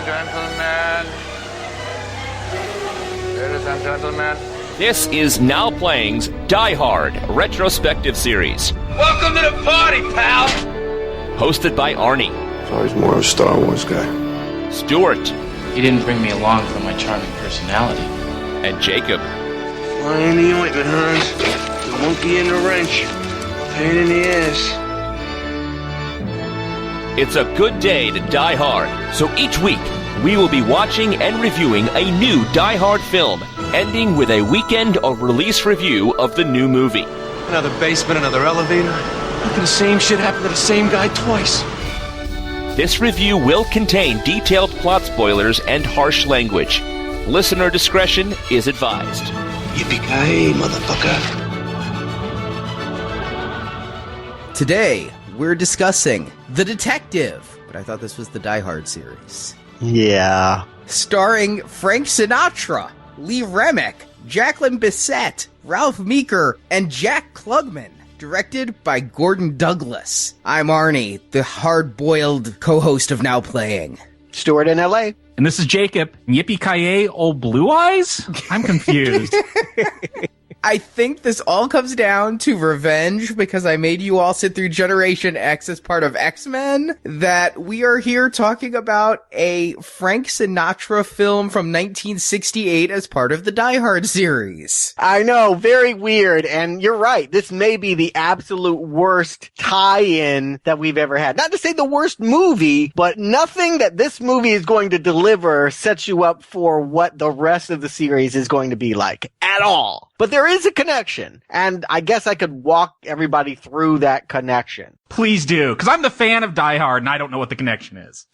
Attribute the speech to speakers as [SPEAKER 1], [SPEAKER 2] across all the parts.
[SPEAKER 1] and gentlemen. Ladies and gentlemen.
[SPEAKER 2] This is Now Playing's Die Hard retrospective series.
[SPEAKER 3] Welcome to the party, pal!
[SPEAKER 2] Hosted by Arnie.
[SPEAKER 4] So he's more of a Star Wars guy.
[SPEAKER 2] Stuart.
[SPEAKER 5] You didn't bring me along for my charming personality.
[SPEAKER 2] And Jakob.
[SPEAKER 6] Fly in the ointment, Hans. The monkey in the wrench. Pain in the ass.
[SPEAKER 2] It's a good day to die hard, so each week we will be watching and reviewing a new Die Hard film, ending with a weekend of release review of the new movie.
[SPEAKER 7] Another basement, another elevator. How can the same shit happen to the same guy twice?
[SPEAKER 2] This review will contain detailed plot spoilers and harsh language. Listener discretion is advised.
[SPEAKER 6] Yippee-ki-yay, motherfucker.
[SPEAKER 8] Today, we're discussing The Detective, but I thought this was the Die Hard series.
[SPEAKER 9] Yeah.
[SPEAKER 8] Starring Frank Sinatra, Lee Remick, Jacqueline Bisset, Ralph Meeker, and Jack Klugman. Directed by Gordon Douglas. I'm Arnie, the hard-boiled co-host of Now Playing.
[SPEAKER 9] Stuart in L.A.
[SPEAKER 10] And this is Jakob. Yippee-ki-yay, old blue eyes? I'm confused.
[SPEAKER 8] I think this all comes down to revenge because I made you all sit through Generation X as part of X-Men, that we are here talking about a Frank Sinatra film from 1968 as part of the Die Hard series.
[SPEAKER 9] I know, very weird, and you're right. This may be the absolute worst tie-in that we've ever had. Not to say the worst movie, but nothing that this movie is going to deliver sets you up for what the rest of the series is going to be like at all. But there is a connection, and I guess I could walk everybody through that connection.
[SPEAKER 10] Please do, because I'm the fan of Die Hard, and I don't know what the connection is.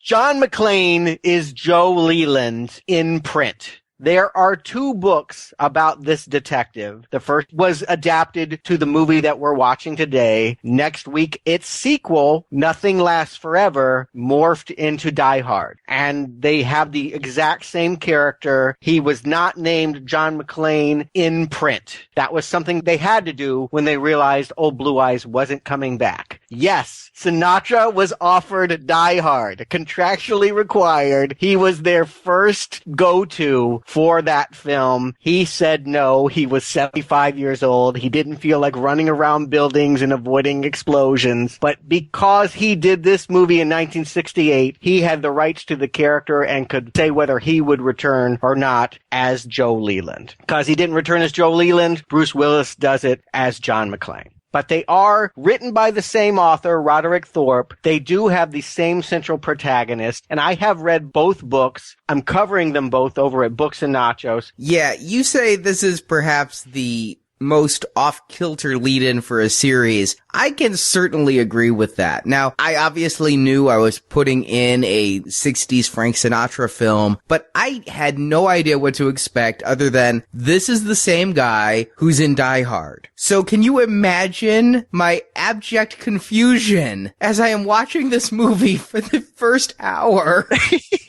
[SPEAKER 9] John McClane is Joe Leland in print. There are two books about this detective. The first was adapted to the movie that we're watching today. Next week, its sequel, Nothing Lasts Forever, morphed into Die Hard. And they have the exact same character. He was not named John McClane in print. That was something they had to do when they realized Old Blue Eyes wasn't coming back. Yes, Sinatra was offered Die Hard, contractually required. He was their first go-to for that film. He said no. He was 75 years old. He didn't feel like running around buildings and avoiding explosions. But because he did this movie in 1968, he had the rights to the character and could say whether he would return or not as Joe Leland. Because he didn't return as Joe Leland, Bruce Willis does it as John McClane. But they are written by the same author, Roderick Thorpe. They do have the same central protagonist, and I have read both books. I'm covering them both over at Books and Nachos.
[SPEAKER 8] Yeah, you say this is perhaps the most off-kilter lead-in for a series. I can certainly agree with that. Now, I obviously knew I was putting in a 60s Frank Sinatra film, but I had no idea what to expect other than this is the same guy who's in Die Hard. So can you imagine my abject confusion as I am watching this movie for the first hour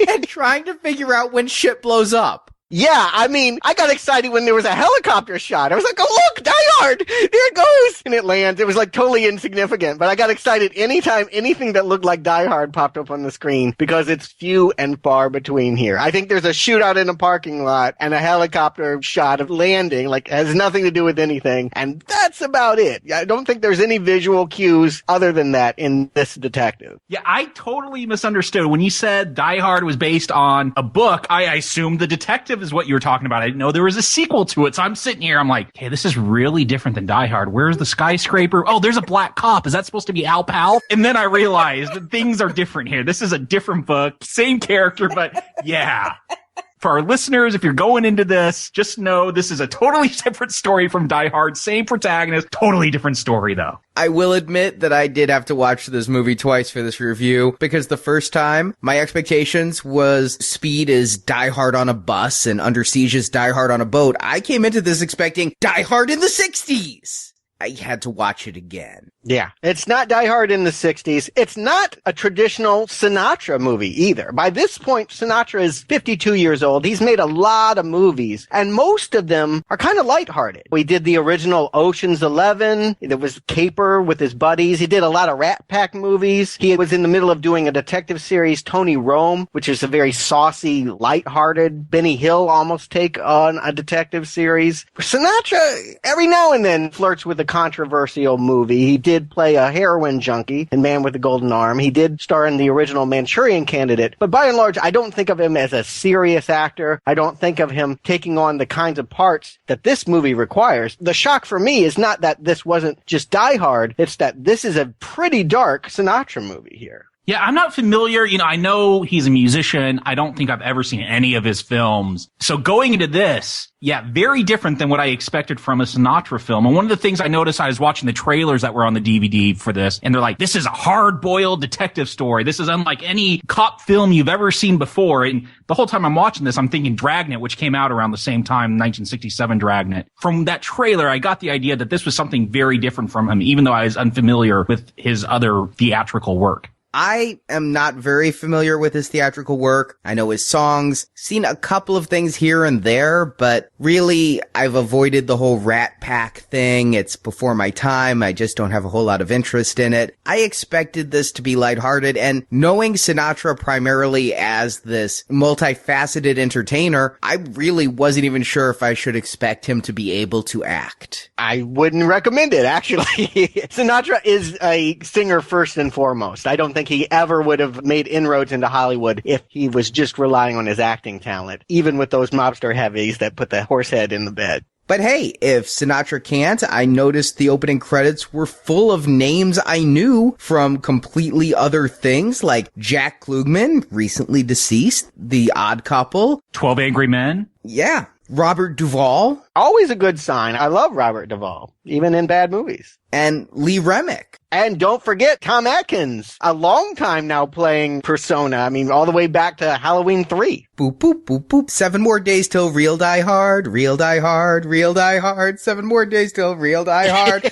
[SPEAKER 8] and trying to figure out when shit blows up?
[SPEAKER 9] Yeah, I mean, I got excited when there was a helicopter shot. I was like, oh, look, Die Hard! There it goes! And it lands. It was like totally insignificant. But I got excited anytime anything that looked like Die Hard popped up on the screen because it's few and far between here. I think there's a shootout in a parking lot and a helicopter shot of landing, like, has nothing to do with anything. And that's about it. I don't think there's any visual cues other than that in this detective.
[SPEAKER 10] Yeah, I totally misunderstood. When you said Die Hard was based on a book, I assumed The Detective is what you were talking about. I didn't know there was a sequel to it. So I'm sitting here, I'm like, hey, this is really different than Die Hard. Where's the skyscraper? Oh, there's a black cop. Is that supposed to be Al Pal? And then I realized that things are different here. This is a different book, same character, but yeah. For our listeners, if you're going into this, just know this is a totally different story from Die Hard. Same protagonist, totally different story, though.
[SPEAKER 8] I will admit that I did have to watch this movie twice for this review, because the first time, my expectations was Speed is Die Hard on a bus and Under Siege is Die Hard on a boat. I came into this expecting Die Hard in the 60s. I had to watch it again.
[SPEAKER 9] Yeah. It's not Die Hard in the 60s. It's not a traditional Sinatra movie either. By this point, Sinatra is 52 years old. He's made a lot of movies, and most of them are kind of lighthearted. We did the original Ocean's 11. There was Caper with his buddies. He did a lot of Rat Pack movies. He was in the middle of doing a detective series, Tony Rome, which is a very saucy, lighthearted Benny Hill almost take on a detective series. Sinatra, every now and then, flirts with a controversial movie. He did play a heroin junkie in Man with the Golden Arm. He did star in the original Manchurian Candidate. But by and large, I don't think of him as a serious actor. I don't think of him taking on the kinds of parts that this movie requires. The shock for me is not that this wasn't just Die Hard. It's that this is a pretty dark Sinatra movie here.
[SPEAKER 10] Yeah, I'm not familiar. I know he's a musician. I don't think I've ever seen any of his films. So going into this, yeah, very different than what I expected from a Sinatra film. And one of the things I noticed, I was watching the trailers that were on the DVD for this, and they're like, this is a hard-boiled detective story. This is unlike any cop film you've ever seen before. And the whole time I'm watching this, I'm thinking Dragnet, which came out around the same time, 1967 Dragnet. From that trailer, I got the idea that this was something very different from him, even though I was unfamiliar with his other theatrical work.
[SPEAKER 8] I am not very familiar with his theatrical work. I know his songs, seen a couple of things here and there, but really I've avoided the whole Rat Pack thing. It's before my time. I just don't have a whole lot of interest in it. I expected this to be lighthearted, and knowing Sinatra primarily as this multifaceted entertainer, I really wasn't even sure if I should expect him to be able to act.
[SPEAKER 9] I wouldn't recommend it, actually. Sinatra is a singer first and foremost. I don't think he ever would have made inroads into Hollywood if he was just relying on his acting talent, even with those mobster heavies that put the horse head in the bed.
[SPEAKER 8] But hey, if Sinatra can't, I noticed the opening credits were full of names I knew from completely other things, like Jack Klugman, recently deceased, The Odd Couple,
[SPEAKER 10] 12 Angry Men.
[SPEAKER 8] Yeah. Robert Duvall.
[SPEAKER 9] Always a good sign. I love Robert Duvall, even in bad movies.
[SPEAKER 8] And Lee Remick.
[SPEAKER 9] And don't forget Tom Atkins, a long time now playing Persona. I mean, all the way back to Halloween 3.
[SPEAKER 8] Boop, boop, boop, boop. 7 more days till real Die Hard, real Die Hard, real Die Hard. 7 more days till real Die Hard.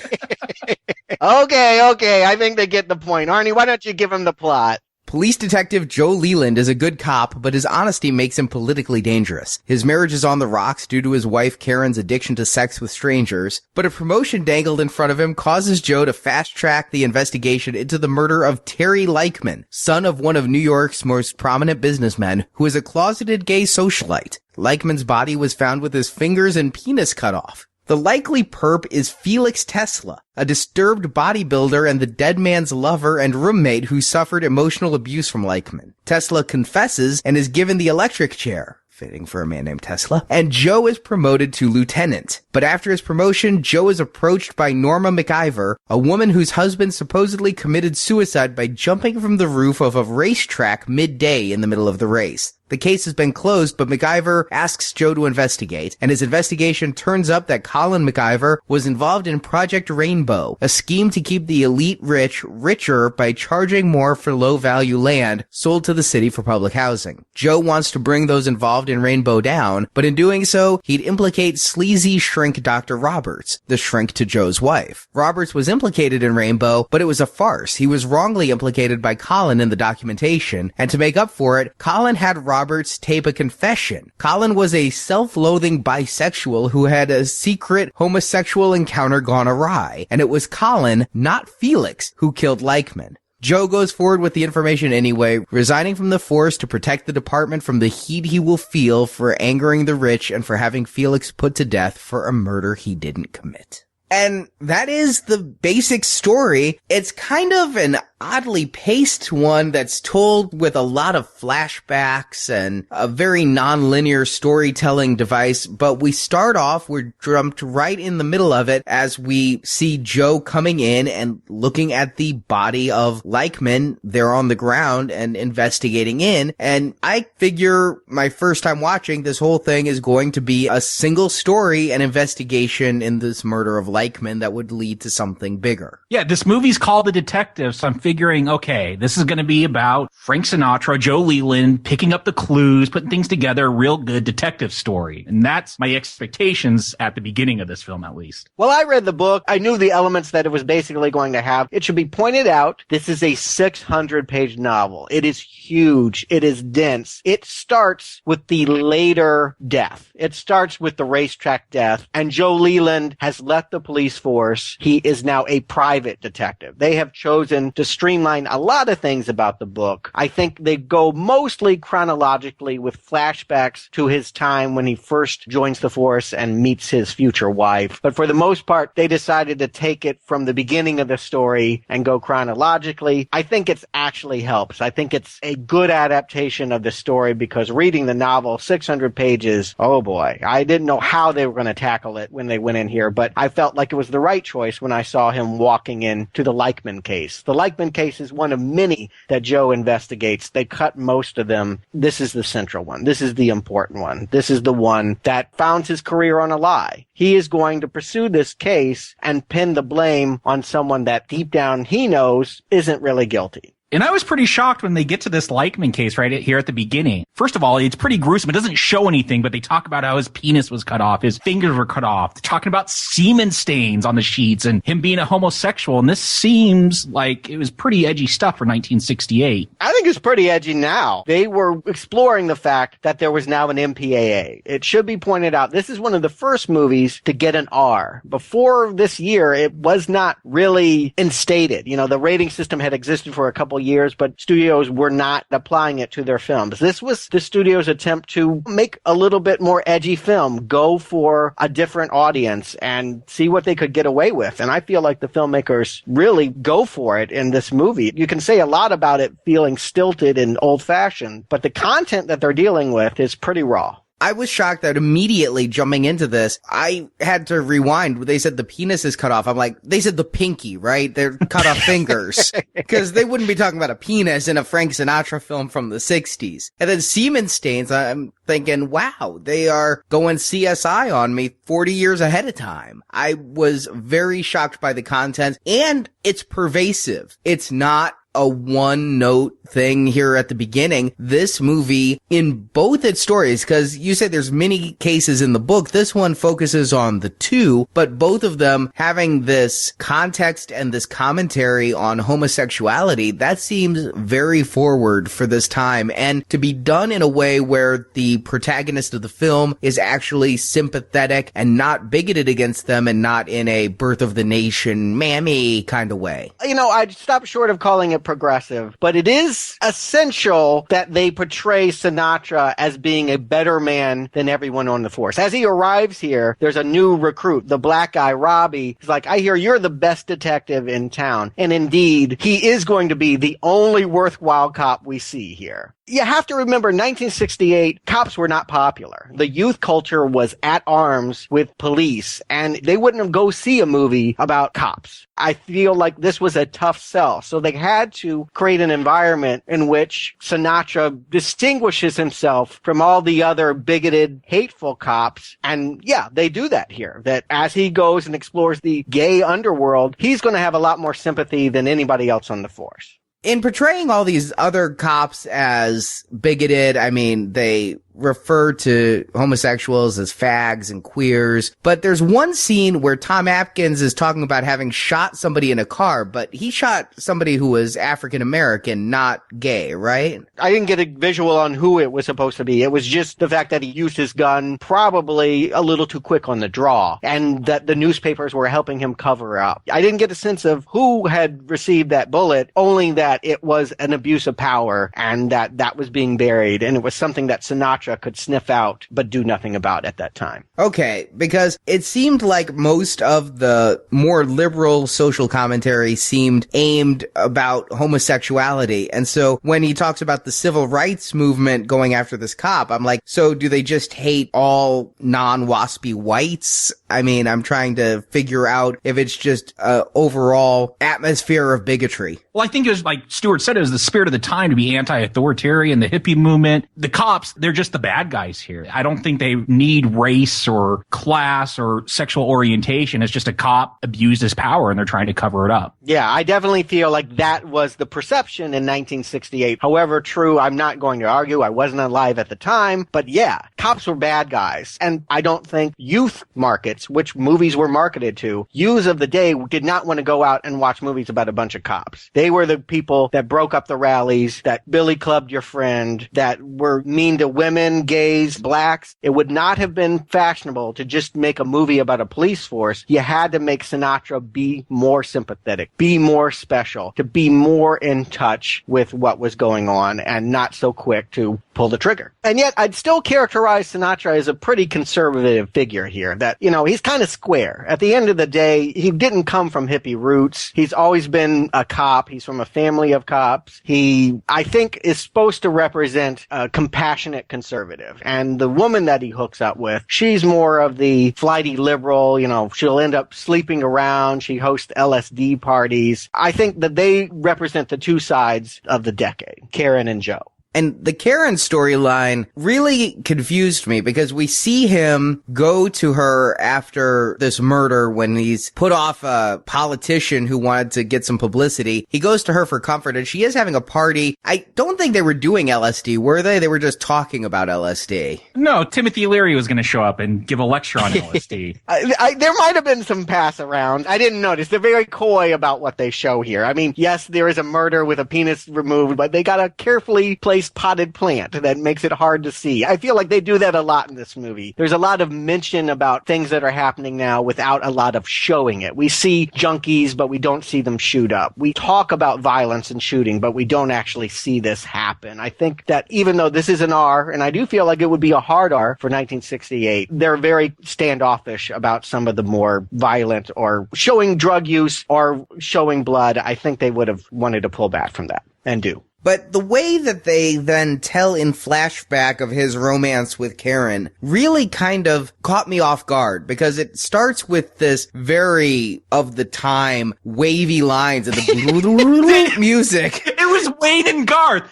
[SPEAKER 9] Okay. I think they get the point. Arnie, why don't you give him the plot?
[SPEAKER 8] Police Detective Joe Leland is a good cop, but his honesty makes him politically dangerous. His marriage is on the rocks due to his wife Karen's addiction to sex with strangers, but a promotion dangled in front of him causes Joe to fast-track the investigation into the murder of Terry Leichman, son of one of New York's most prominent businessmen, who is a closeted gay socialite. Leichman's body was found with his fingers and penis cut off. The likely perp is Felix Tesla, a disturbed bodybuilder and the dead man's lover and roommate who suffered emotional abuse from Leichman. Tesla confesses and is given the electric chair. Fitting for a man named Tesla. And Joe is promoted to lieutenant. But after his promotion, Joe is approached by Norma MacIver, a woman whose husband supposedly committed suicide by jumping from the roof of a racetrack midday in the middle of the race. The case has been closed, but MacIver asks Joe to investigate, and his investigation turns up that Colin MacIver was involved in Project Rainbow, a scheme to keep the elite rich richer by charging more for low-value land sold to the city for public housing. Joe wants to bring those involved in Rainbow down, but in doing so, he'd implicate sleazy shrink Dr. Roberts, the shrink to Joe's wife. Roberts was implicated in Rainbow, but it was a farce. He was wrongly implicated by Colin in the documentation, and to make up for it, Colin had Roberts tape a confession. Colin was a self-loathing bisexual who had a secret homosexual encounter gone awry, and it was Colin, not Felix, who killed Leichman. Joe goes forward with the information anyway, resigning from the force to protect the department from the heat he will feel for angering the rich and for having Felix put to death for a murder he didn't commit. And that is the basic story. It's kind of an oddly paced one that's told with a lot of flashbacks and a very non-linear storytelling device, but we start off, we're jumped right in the middle of it as we see Joe coming in and looking at the body of Leichman there on the ground and investigating in, and I figure my first time watching this whole thing is going to be a single story, an investigation in this murder of Leichman that would lead to something bigger.
[SPEAKER 10] Yeah, this movie's called The Detective, so I'm figuring, okay, this is going to be about Frank Sinatra, Joe Leland, picking up the clues, putting things together, real good detective story. And that's my expectations at the beginning of this film, at least.
[SPEAKER 9] Well, I read the book. I knew the elements that it was basically going to have. It should be pointed out, this is a 600-page novel. It is huge. It is dense. It starts with the later death. It starts with the racetrack death, and Joe Leland has left the police force. He is now a private detective. They have chosen to streamline a lot of things about the book. I think they go mostly chronologically with flashbacks to his time when he first joins the force and meets his future wife. But for the most part, they decided to take it from the beginning of the story and go chronologically. I think it actually helps. I think it's a good adaptation of the story because reading the novel, 600 pages, oh boy, I didn't know how they were going to tackle it when they went in here, but I felt like it was the right choice when I saw him walking into the Leichman case. The Leichman case is one of many that Joe investigates. They cut most of them. This is the central one. This is the important one. This is the one that founds his career on a lie. He is going to pursue this case and pin the blame on someone that deep down he knows isn't really guilty.
[SPEAKER 10] And I was pretty shocked when they get to this Leichman case right here at the beginning. First of all, it's pretty gruesome. It doesn't show anything, but they talk about how his penis was cut off, his fingers were cut off. They're talking about semen stains on the sheets and him being a homosexual. And this seems like it was pretty edgy stuff for 1968.
[SPEAKER 9] I think it's pretty edgy now. They were exploring the fact that there was now an MPAA. It should be pointed out, this is one of the first movies to get an R. Before this year, it was not really instated. You know, the rating system had existed for a couple years, but studios were not applying it to their films. This was the studio's attempt to make a little bit more edgy film, go for a different audience and see what they could get away with. And I feel like the filmmakers really go for it in this movie. You can say a lot about it feeling stilted and old-fashioned, but the content that they're dealing with is pretty raw.
[SPEAKER 8] I was shocked that immediately jumping into this, I had to rewind. They said the penis is cut off. I'm like, they said the pinky, right? They're cut off fingers. Because they wouldn't be talking about a penis in a Frank Sinatra film from the 60s. And then semen stains, I'm thinking, wow, they are going CSI on me 40 years ahead of time. I was very shocked by the content, and it's pervasive. It's not a one-note thing here at the beginning. This movie, in both its stories, because you said there's many cases in the book, this one focuses on the two, but both of them having this context and this commentary on homosexuality, that seems very forward for this time, and to be done in a way where the protagonist of the film is actually sympathetic and not bigoted against them and not in a birth of the nation, mammy kind of way.
[SPEAKER 9] You know, I'd stop short of calling it progressive, but it is essential that they portray Sinatra as being a better man than everyone on the force. As he arrives here, there's a new recruit, the black guy, Robbie. He's like, I hear you're the best detective in town. And indeed, he is going to be the only worthwhile cop we see here. You have to remember, 1968, cops were not popular. The youth culture was at arms with police, and they wouldn't go see a movie about cops. I feel like this was a tough sell, so they had to create an environment in which Sinatra distinguishes himself from all the other bigoted, hateful cops, and yeah, they do that here. That as he goes and explores the gay underworld, he's going to have a lot more sympathy than anybody else on the force.
[SPEAKER 8] In portraying all these other cops as bigoted, I mean, they refer to homosexuals as fags and queers, but there's one scene where Tom Atkins is talking about having shot somebody in a car, but he shot somebody who was African American, not gay, right?
[SPEAKER 9] I didn't get a visual on who it was supposed to be. It was just the fact that he used his gun probably a little too quick on the draw, and that the newspapers were helping him cover up. I didn't get a sense of who had received that bullet, only that it was an abuse of power and that was being buried, and it was something that Sinatra could sniff out but do nothing about at that time.
[SPEAKER 8] Okay, because it seemed like most of the more liberal social commentary seemed aimed about homosexuality. And so when he talks about the civil rights movement going after this cop, I'm like, so do they just hate all non-waspy whites? I mean, I'm trying to figure out if it's just overall atmosphere of bigotry.
[SPEAKER 10] Well, I think it was like Stuart said, it was the spirit of the time to be anti-authoritarian, the hippie movement. The cops, they're just the bad guys here. I don't think they need race or class or sexual orientation. It's just a cop abused his power and they're trying to cover it up.
[SPEAKER 9] Yeah, I definitely feel like that was the perception in 1968. However true, I'm not going to argue. I wasn't alive at the time. But yeah, cops were bad guys. And I don't think youth markets, which movies were marketed to, youths of the day did not want to go out and watch movies about a bunch of cops. They were the people that broke up the rallies, that billy clubbed your friend, that were mean to women, gays, blacks. It would not have been fashionable to just make a movie about a police force. You had to make Sinatra be more sympathetic, be more special, to be more in touch with what was going on and not so quick to pull the trigger. And yet I'd still characterize Sinatra as a pretty conservative figure here, that, you know, he's kind of square. At the end of the day, he didn't come from hippie roots. He's always been a cop. He's from a family of cops. He, I think, is supposed to represent a compassionate conservative. And the woman that he hooks up with, she's more of the flighty liberal, you know, she'll end up sleeping around. She hosts LSD parties. I think that they represent the two sides of the decade, Karen and Joe.
[SPEAKER 8] And the Karen storyline really confused me because we see him go to her after this murder when he's put off a politician who wanted to get some publicity. He goes to her for comfort and she is having a party. I don't think they were doing LSD, were they? They were just talking about LSD.
[SPEAKER 10] No, Timothy Leary was going to show up and give a lecture on LSD.
[SPEAKER 9] There might have been some pass around. I didn't notice. They're very coy about what they show here. I mean, yes, there is a murder with a penis removed, but they got a carefully placed potted plant that makes it hard to see. I feel like they do that a lot in this movie. There's a lot of mention about things that are happening now without a lot of showing it. We see junkies, but we don't see them shoot up. We talk about violence and shooting, but we don't actually see this happen. I think that even though this is an R, and I do feel like it would be a hard R for 1968, they're very standoffish about some of the more violent or showing drug use or showing blood. I think they would have wanted to pull back from that and do.
[SPEAKER 8] But the way that they then tell in flashback of his romance with Karen really kind of caught me off guard because it starts with this very of the time wavy lines and the music.
[SPEAKER 10] It was Wayne and Garth.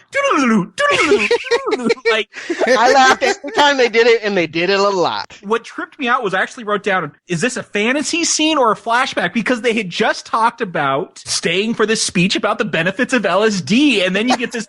[SPEAKER 10] Like,
[SPEAKER 9] I laughed every time they did it, and they did it a lot.
[SPEAKER 10] What tripped me out was I actually wrote down, is this a fantasy scene or a flashback? Because they had just talked about staying for this speech about the benefits of LSD, and then you get this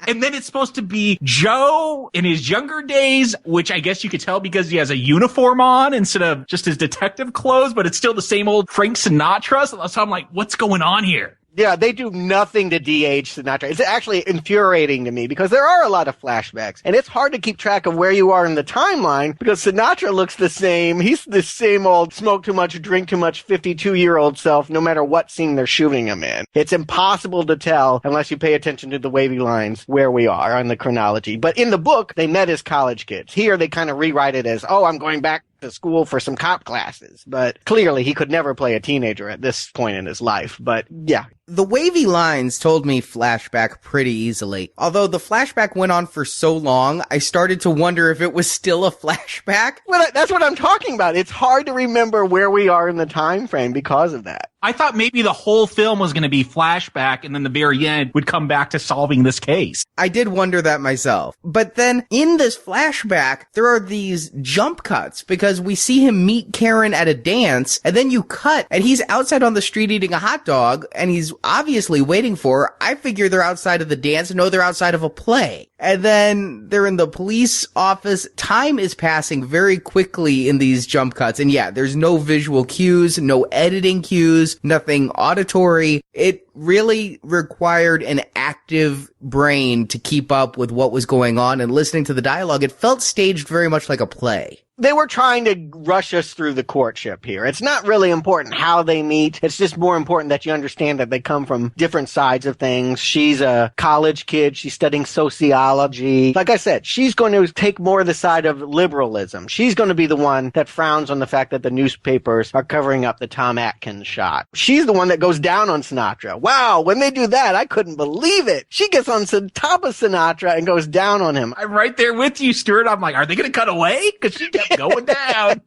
[SPEAKER 10] and then it's supposed to be Joe in his younger days, which I guess you could tell because he has a uniform on instead of just his detective clothes, but it's still the same old Frank Sinatra. So I'm like, what's going on here?
[SPEAKER 9] Yeah, they do nothing to de-age Sinatra. It's actually infuriating to me because there are a lot of flashbacks, and it's hard to keep track of where you are in the timeline because Sinatra looks the same. He's the same old smoke too much, drink too much 52-year-old self no matter what scene they're shooting him in. It's impossible to tell unless you pay attention to the wavy lines where we are on the chronology. But in the book, they met as college kids. Here, they kind of rewrite it as, oh, I'm going back to school for some cop classes. But clearly, he could never play a teenager at this point in his life. But yeah.
[SPEAKER 8] The wavy lines told me flashback pretty easily. Although the flashback went on for so long, I started to wonder if it was still a flashback.
[SPEAKER 9] Well, that's what I'm talking about. It's hard to remember where we are in the time frame because of that.
[SPEAKER 10] I thought maybe the whole film was going to be flashback and then the very end would come back to solving this case.
[SPEAKER 8] I did wonder that myself. But then in this flashback, there are these jump cuts because we see him meet Karen at a dance and then you cut and he's outside on the street eating a hot dog and he's obviously waiting for her. I figure they're outside of the dance. No, they're outside of a play. And then they're in the police office. Time is passing very quickly in these jump cuts. And yeah, there's no visual cues, no editing cues, nothing auditory. It really required an active brain to keep up with what was going on and listening to the dialogue. It felt staged very much like a play.
[SPEAKER 9] They were trying to rush us through the courtship here. It's not really important how they meet. It's just more important that you understand that they come from different sides of things. She's a college kid. She's studying sociology. Like I said, she's going to take more of the side of liberalism. She's going to be the one that frowns on the fact that the newspapers are covering up the Tom Atkins shot. She's the one that goes down on Sinatra. Wow, when they do that, I couldn't believe it. She gets on top of Sinatra and goes down on him.
[SPEAKER 10] I'm right there with you, Stuart. I'm like, are they going to cut away? Because she kept going down.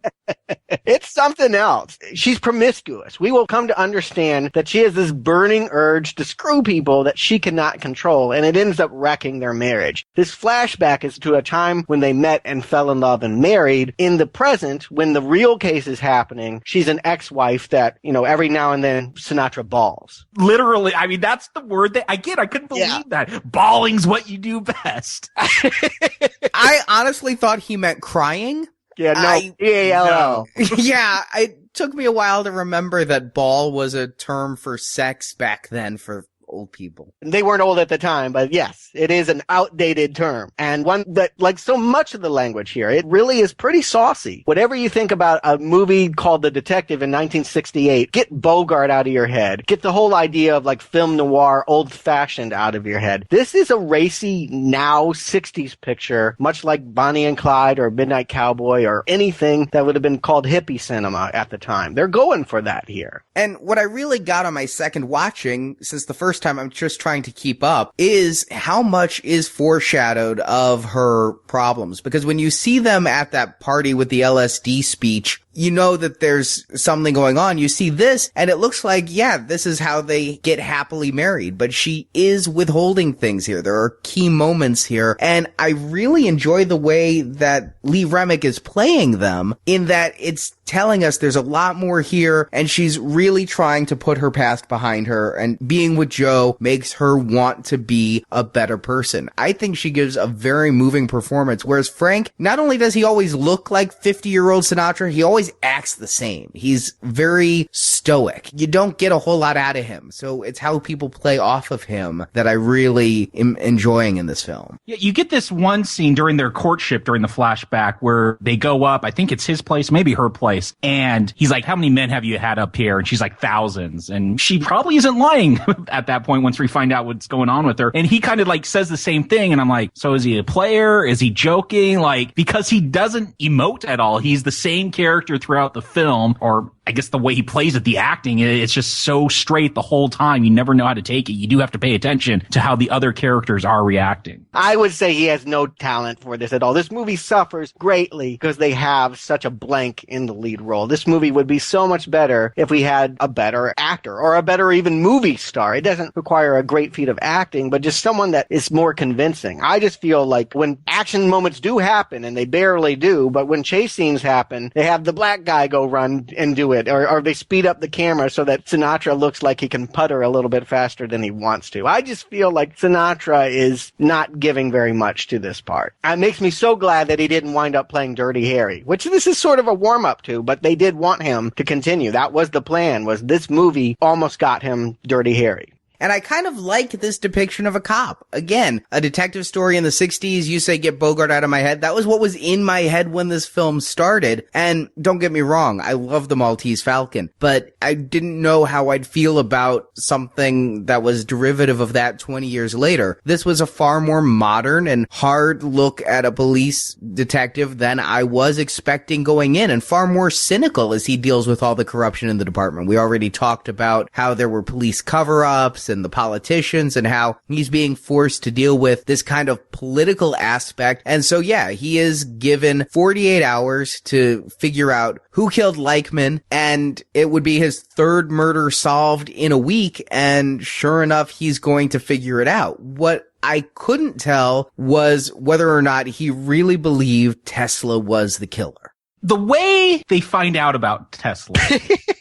[SPEAKER 9] It's something else. She's promiscuous. We will come to understand that she has this burning urge to screw people that she cannot control, and it ends up wrecking their marriage. This flashback is to a time when they met and fell in love and married. In the present, when the real case is happening, she's an ex-wife that, every now and then Sinatra balls.
[SPEAKER 10] Literally, I mean, that's the word that I couldn't believe that. Balling's what you do best.
[SPEAKER 8] I honestly thought he meant crying.
[SPEAKER 9] Yeah, no, B-A-L-L.
[SPEAKER 8] Yeah, it took me a while to remember that ball was a term for sex back then for old people.
[SPEAKER 9] They weren't old at the time, but yes, it is an outdated term. And one that, like so much of the language here, it really is pretty saucy. Whatever you think about a movie called The Detective in 1968, get Bogart out of your head. Get the whole idea of like film noir, old-fashioned out of your head. This is a racy, now 60s picture, much like Bonnie and Clyde or Midnight Cowboy or anything that would have been called hippie cinema at the time. They're going for that here.
[SPEAKER 8] And what I really got on my second watching, since the first time I'm just trying to keep up, is how much is foreshadowed of her problems. Because when you see them at that party with the LSD speech, you know that there's something going on. You see this, and it looks like, yeah, this is how they get happily married. But she is withholding things here. There are key moments here. And I really enjoy the way that Lee Remick is playing them, in that it's telling us there's a lot more here, and she's really trying to put her past behind her, and being with Joe makes her want to be a better person. I think she gives a very moving performance, whereas Frank, not only does he always look like 50-year-old Sinatra, he always acts the same. He's very stoic. You don't get a whole lot out of him, so it's how people play off of him that I really am enjoying in this film.
[SPEAKER 10] Yeah, you get this one scene during their courtship, during the flashback, where they go up, I think it's his place, maybe her place, and he's like, how many men have you had up here? And she's like, thousands. And she probably isn't lying at that point once we find out what's going on with her. And he kind of like says the same thing, and I'm like, so is he a player? Is he joking? Like, because he doesn't emote at all. He's the same character throughout the film, or I guess the way he plays it, the acting, it's just so straight the whole time. You never know how to take it. You do have to pay attention to how the other characters are reacting.
[SPEAKER 9] I would say he has no talent for this at all. This movie suffers greatly because they have such a blank in the lead role. This movie would be so much better if we had a better actor or a better even movie star. It doesn't require a great feat of acting, but just someone that is more convincing. I just feel like when action moments do happen, and they barely do, but when chase scenes happen, they have the black guy go run and do it. Or they speed up the camera so that Sinatra looks like he can putter a little bit faster than he wants to. I just feel like Sinatra is not giving very much to this part. It makes me so glad that he didn't wind up playing Dirty Harry, which this is sort of a warm-up to, but they did want him to continue. That was the plan, was this movie almost got him Dirty Harry.
[SPEAKER 8] And I kind of like this depiction of a cop. Again, a detective story in the 60s. You say get Bogart out of my head. That was what was in my head when this film started. And don't get me wrong, I love the Maltese Falcon, but I didn't know how I'd feel about something that was derivative of that 20 years later. This was a far more modern and hard look at a police detective than I was expecting going in, and far more cynical as he deals with all the corruption in the department. We already talked about how there were police cover-ups and the politicians, and how he's being forced to deal with this kind of political aspect. And so, yeah, he is given 48 hours to figure out who killed Leichman, and it would be his third murder solved in a week, and sure enough, he's going to figure it out. What I couldn't tell was whether or not he really believed Tesla was the killer.
[SPEAKER 10] The way they find out about Tesla,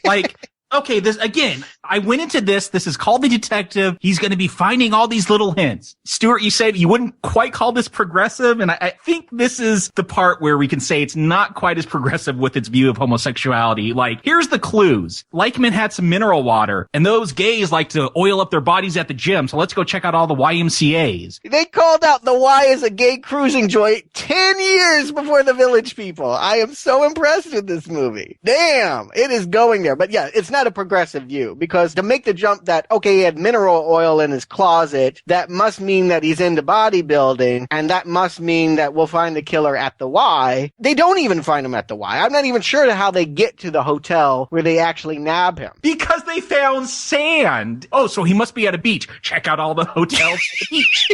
[SPEAKER 10] like, okay, this, again, I went into this is called The Detective. He's going to be finding all these little hints. Stuart, you said you wouldn't quite call this progressive, and I think this is the part where we can say it's not quite as progressive with its view of homosexuality. Like, here's the clues. Leichman had some mineral water, and those gays like to oil up their bodies at the gym, so let's go check out all the YMCAs.
[SPEAKER 9] They called out the Y as a gay cruising joint 10 years before the Village People. I am so impressed with this movie. Damn, it is going there. But yeah, it's not a progressive view, because to make the jump that, okay, he had mineral oil in his closet, that must mean that he's into bodybuilding, and that must mean that we'll find the killer at the Y. They don't even find him at the Y. I'm not even sure how they get to the hotel where they actually nab him.
[SPEAKER 10] Because they found sand. Oh, so he must be at a beach. Check out all the hotels at the beach.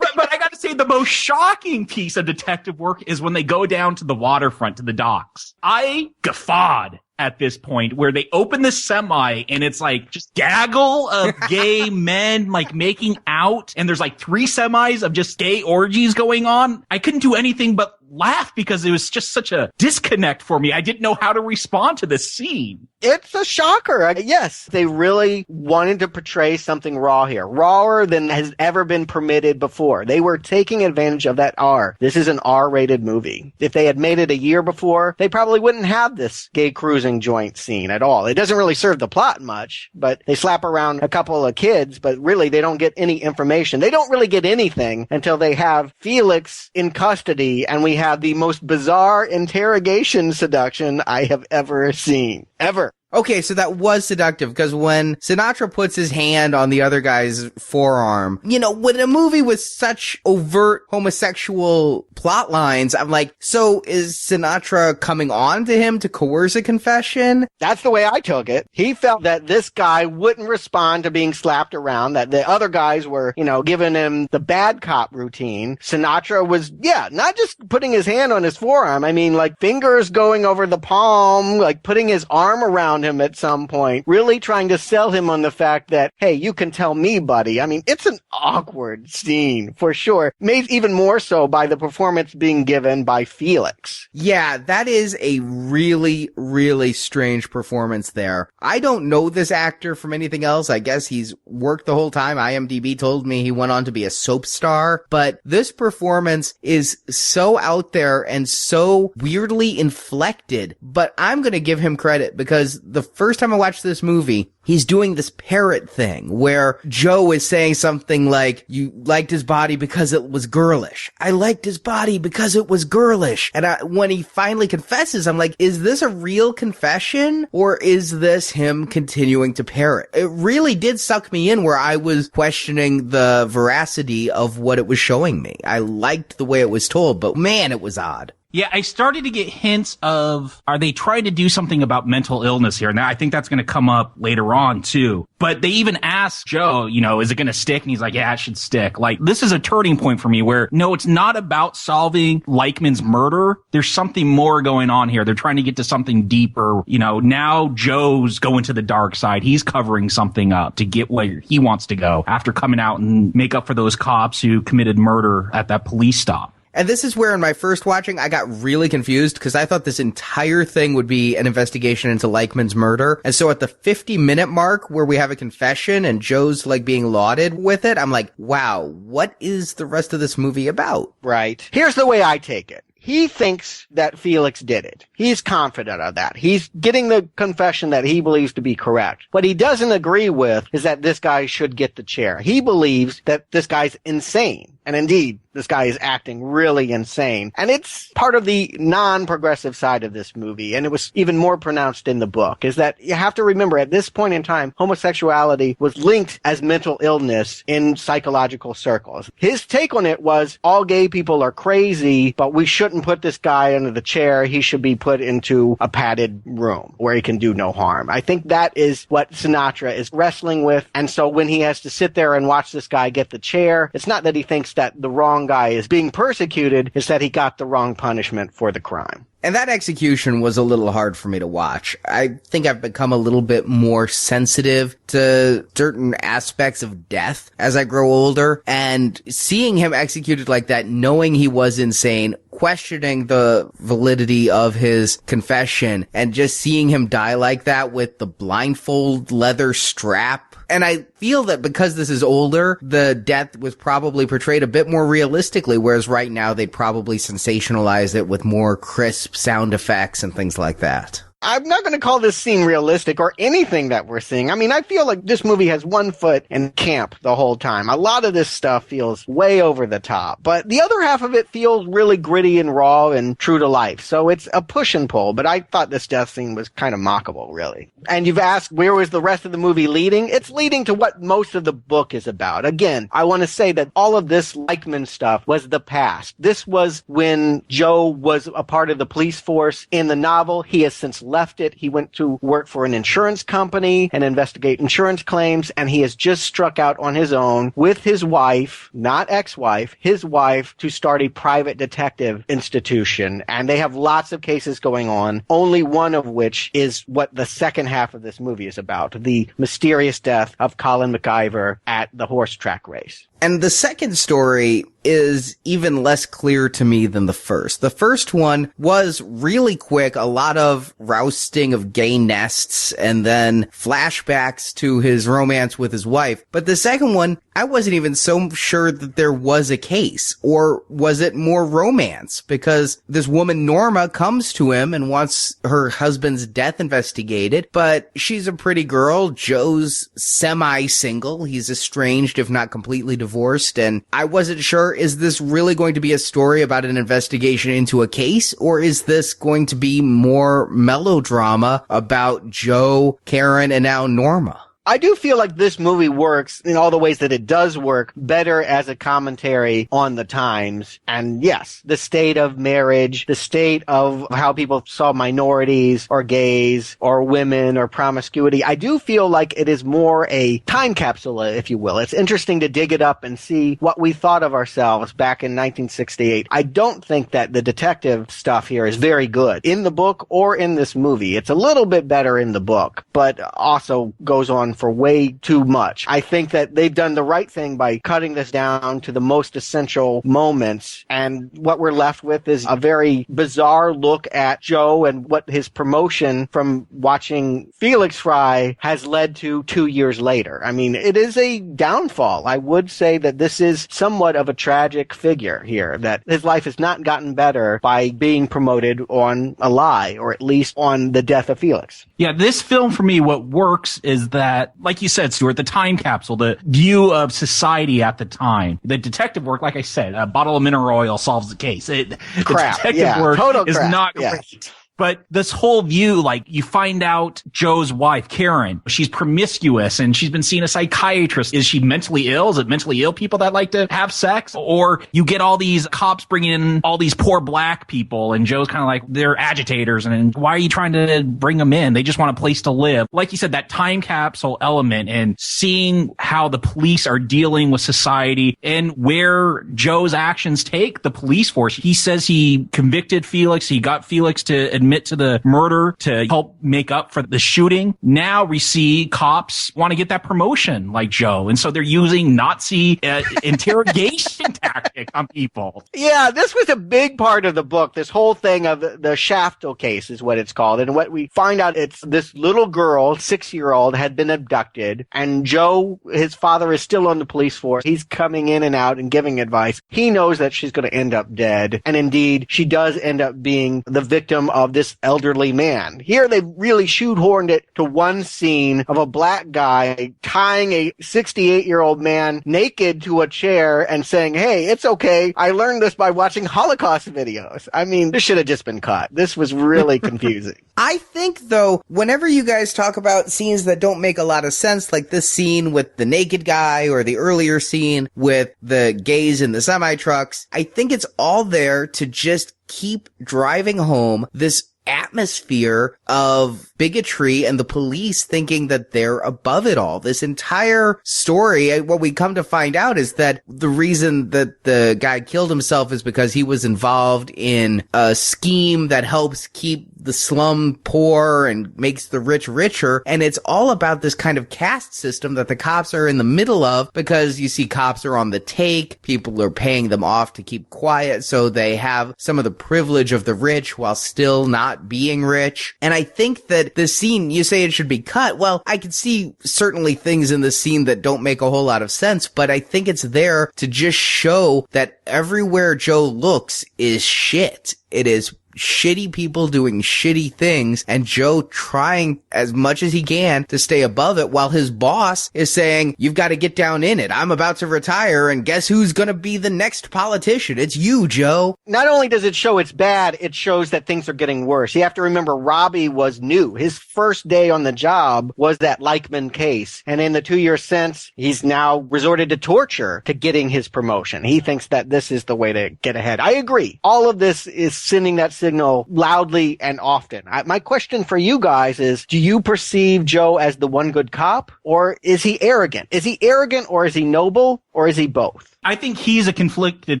[SPEAKER 10] But I have to say the most shocking piece of detective work is when they go down to the waterfront, to the docks. I guffawed at this point where they open the semi and it's like just gaggle of gay men like making out. And there's like 3 semis of just gay orgies going on. I couldn't do anything but laugh because it was just such a disconnect for me. I didn't know how to respond to this scene.
[SPEAKER 9] It's a shocker. Yes, they really wanted to portray something raw here, rawer than has ever been permitted before. They were taking advantage of that R. This is an R-rated movie. If they had made it a year before, they probably wouldn't have this gay cruising joint scene at all. It doesn't really serve the plot much, but they slap around a couple of kids, but really they don't get any information. They don't really get anything until they have Felix in custody and we have the most bizarre interrogation seduction I have ever seen. Ever.
[SPEAKER 8] Okay, so that was seductive, because when Sinatra puts his hand on the other guy's forearm, you know, when a movie with such overt homosexual plot lines, I'm like, so is Sinatra coming on to him to coerce a confession?
[SPEAKER 9] That's the way I took it. He felt that this guy wouldn't respond to being slapped around, that the other guys were, you know, giving him the bad cop routine. Sinatra was, not just putting his hand on his forearm. I mean, like fingers going over the palm, like putting his arm around him at some point, really trying to sell him on the fact that, hey, you can tell me, buddy. I mean, it's an awkward scene for sure, made even more so by the performance being given by Felix.
[SPEAKER 8] Yeah, that is a really, really strange performance there. I don't know this actor from anything else. I guess he's worked the whole time. IMDb told me he went on to be a soap star, but this performance is so out there and so weirdly inflected. But I'm going to give him credit because the first time I watched this movie, he's doing this parrot thing where Joe is saying something like, you liked his body because it was girlish. I liked his body because it was girlish. And when he finally confesses, I'm like, is this a real confession or is this him continuing to parrot? It really did suck me in where I was questioning the veracity of what it was showing me. I liked the way it was told, but man, it was odd.
[SPEAKER 10] Yeah, I started to get hints of, are they trying to do something about mental illness here? Now, I think that's going to come up later on, too. But they even asked Joe, you know, is it going to stick? And he's like, yeah, it should stick. Like, this is a turning point for me where, no, it's not about solving Leichmann's murder. There's something more going on here. They're trying to get to something deeper. You know, now Joe's going to the dark side. He's covering something up to get where he wants to go after coming out and make up for those cops who committed murder at that police stop.
[SPEAKER 8] And this is where in my first watching, I got really confused because I thought this entire thing would be an investigation into Leichmann's murder. And so at the 50-minute mark where we have a confession and Joe's like being lauded with it, I'm like, wow, what is the rest of this movie about?
[SPEAKER 9] Right. Here's the way I take it. He thinks that Felix did it. He's confident of that. He's getting the confession that he believes to be correct. What he doesn't agree with is that this guy should get the chair. He believes that this guy's insane. And indeed, this guy is acting really insane. And it's part of the non-progressive side of this movie. And it was even more pronounced in the book, is that you have to remember at this point in time, homosexuality was linked as mental illness in psychological circles. His take on it was all gay people are crazy, but we shouldn't put this guy under the chair. He should be put into a padded room where he can do no harm. I think that is what Sinatra is wrestling with. And so when he has to sit there and watch this guy get the chair, it's not that he thinks that the wrong guy is being persecuted, it's that he got the wrong punishment for the crime.
[SPEAKER 8] And that execution was a little hard for me to watch. I think I've become a little bit more sensitive to certain aspects of death as I grow older. And seeing him executed like that, knowing he was insane, questioning the validity of his confession, and just seeing him die like that with the blindfold leather strap. And I feel that because this is older, the death was probably portrayed a bit more realistically, whereas right now they'd probably sensationalize it with more crisp sound effects and things like that.
[SPEAKER 9] I'm not going to call this scene realistic or anything that we're seeing. I mean, I feel like this movie has one foot in camp the whole time. A lot of this stuff feels way over the top, but the other half of it feels really gritty and raw and true to life. So it's a push and pull, but I thought this death scene was kind of mockable, really. And you've asked, where was the rest of the movie leading? It's leading to what most of the book is about. Again, I want to say that all of this Leichmann stuff was the past. This was when Joe was a part of the police force. In the novel, he has since left it. He went to work for an insurance company and investigate insurance claims, and he has just struck out on his own with his wife, not ex-wife, his wife, to start a private detective institution. And they have lots of cases going on, only one of which is what the second half of this movie is about, the mysterious death of Colin McIver at the horse track race.
[SPEAKER 8] And the second story is even less clear to me than the first. The first one was really quick, a lot of rousting of gay nests and then flashbacks to his romance with his wife. But the second one, I wasn't even so sure that there was a case. Or was it more romance? Because this woman, Norma, comes to him and wants her husband's death investigated, but she's a pretty girl. Joe's semi-single. He's estranged, if not completely divorced, and I wasn't sure, is this really going to be a story about an investigation into a case, or is this going to be more melodrama about Joe, Karen, and now Norma?
[SPEAKER 9] I do feel like this movie works in all the ways that it does work better as a commentary on the times. And yes, the state of marriage, the state of how people saw minorities or gays or women or promiscuity. I do feel like it is more a time capsule, if you will. It's interesting to dig it up and see what we thought of ourselves back in 1968. I don't think that the detective stuff here is very good in the book or in this movie. It's a little bit better in the book, but also goes on for way too much. I think that they've done the right thing by cutting this down to the most essential moments, and what we're left with is a very bizarre look at Joe and what his promotion from watching Felix Fry has led to 2 years later. I mean, it is a downfall. I would say that this is somewhat of a tragic figure here, that his life has not gotten better by being promoted on a lie, or at least on the death of Felix.
[SPEAKER 10] Yeah, this film for me, what works is that, like you said, Stuart, the time capsule, the view of society at the time. The detective work, like I said, a bottle of mineral oil solves the case. The detective work is not great. But this whole view, like, you find out Joe's wife, Karen, she's promiscuous and she's been seeing a psychiatrist. Is she mentally ill? Is it mentally ill people that like to have sex? Or you get all these cops bringing in all these poor black people, and Joe's kind of like, they're agitators, and why are you trying to bring them in? They just want a place to live. Like you said, that time capsule element and seeing how the police are dealing with society and where Joe's actions take the police force. He says he convicted Felix. He got Felix to admit to the murder to help make up for the shooting. Now we see cops want to get that promotion like Joe. And so they're using Nazi interrogation tactics on people.
[SPEAKER 9] Yeah, this was a big part of the book. This whole thing of the Shaftel case is what it's called. And what we find out, it's this little girl, 6-year-old, had been abducted. And Joe, his father, is still on the police force. He's coming in and out and giving advice. He knows that she's going to end up dead. And indeed, she does end up being the victim of this elderly man. Here they really shoehorned it to one scene of a black guy tying a 68-year-old man naked to a chair and saying, hey, it's okay. I learned this by watching Holocaust videos. I mean, this should have just been cut. This was really confusing.
[SPEAKER 8] I think, though, whenever you guys talk about scenes that don't make a lot of sense, like this scene with the naked guy or the earlier scene with the gays in the semi-trucks, I think it's all there to just keep driving home this atmosphere of bigotry and the police thinking that they're above it all. This entire story, what we come to find out is that the reason that the guy killed himself is because he was involved in a scheme that helps keep the slum poor and makes the rich richer. And it's all about this kind of caste system that the cops are in the middle of, because you see cops are on the take. People are paying them off to keep quiet, so they have some of the privilege of the rich while still not being rich. And I think that this scene, you say it should be cut. Well, I can see certainly things in this scene that don't make a whole lot of sense, but I think it's there to just show that everywhere Joe looks is shit. It is shitty people doing shitty things, and Joe trying as much as he can to stay above it, while his boss is saying, you've got to get down in it. I'm about to retire, and guess who's going to be the next politician? It's you, Joe.
[SPEAKER 9] Not only does it show it's bad, it shows that things are getting worse. You have to remember, Robbie was new. His first day on the job was that Leichman case, and in the 2 years since, he's now resorted to torture to getting his promotion. He thinks that this is the way to get ahead. I agree. All of this is sending that signal loudly and often. My question for you guys is, do you perceive Joe as the one good cop, or is he arrogant? Is he arrogant, or is he noble, or is he both?
[SPEAKER 10] I think he's a conflicted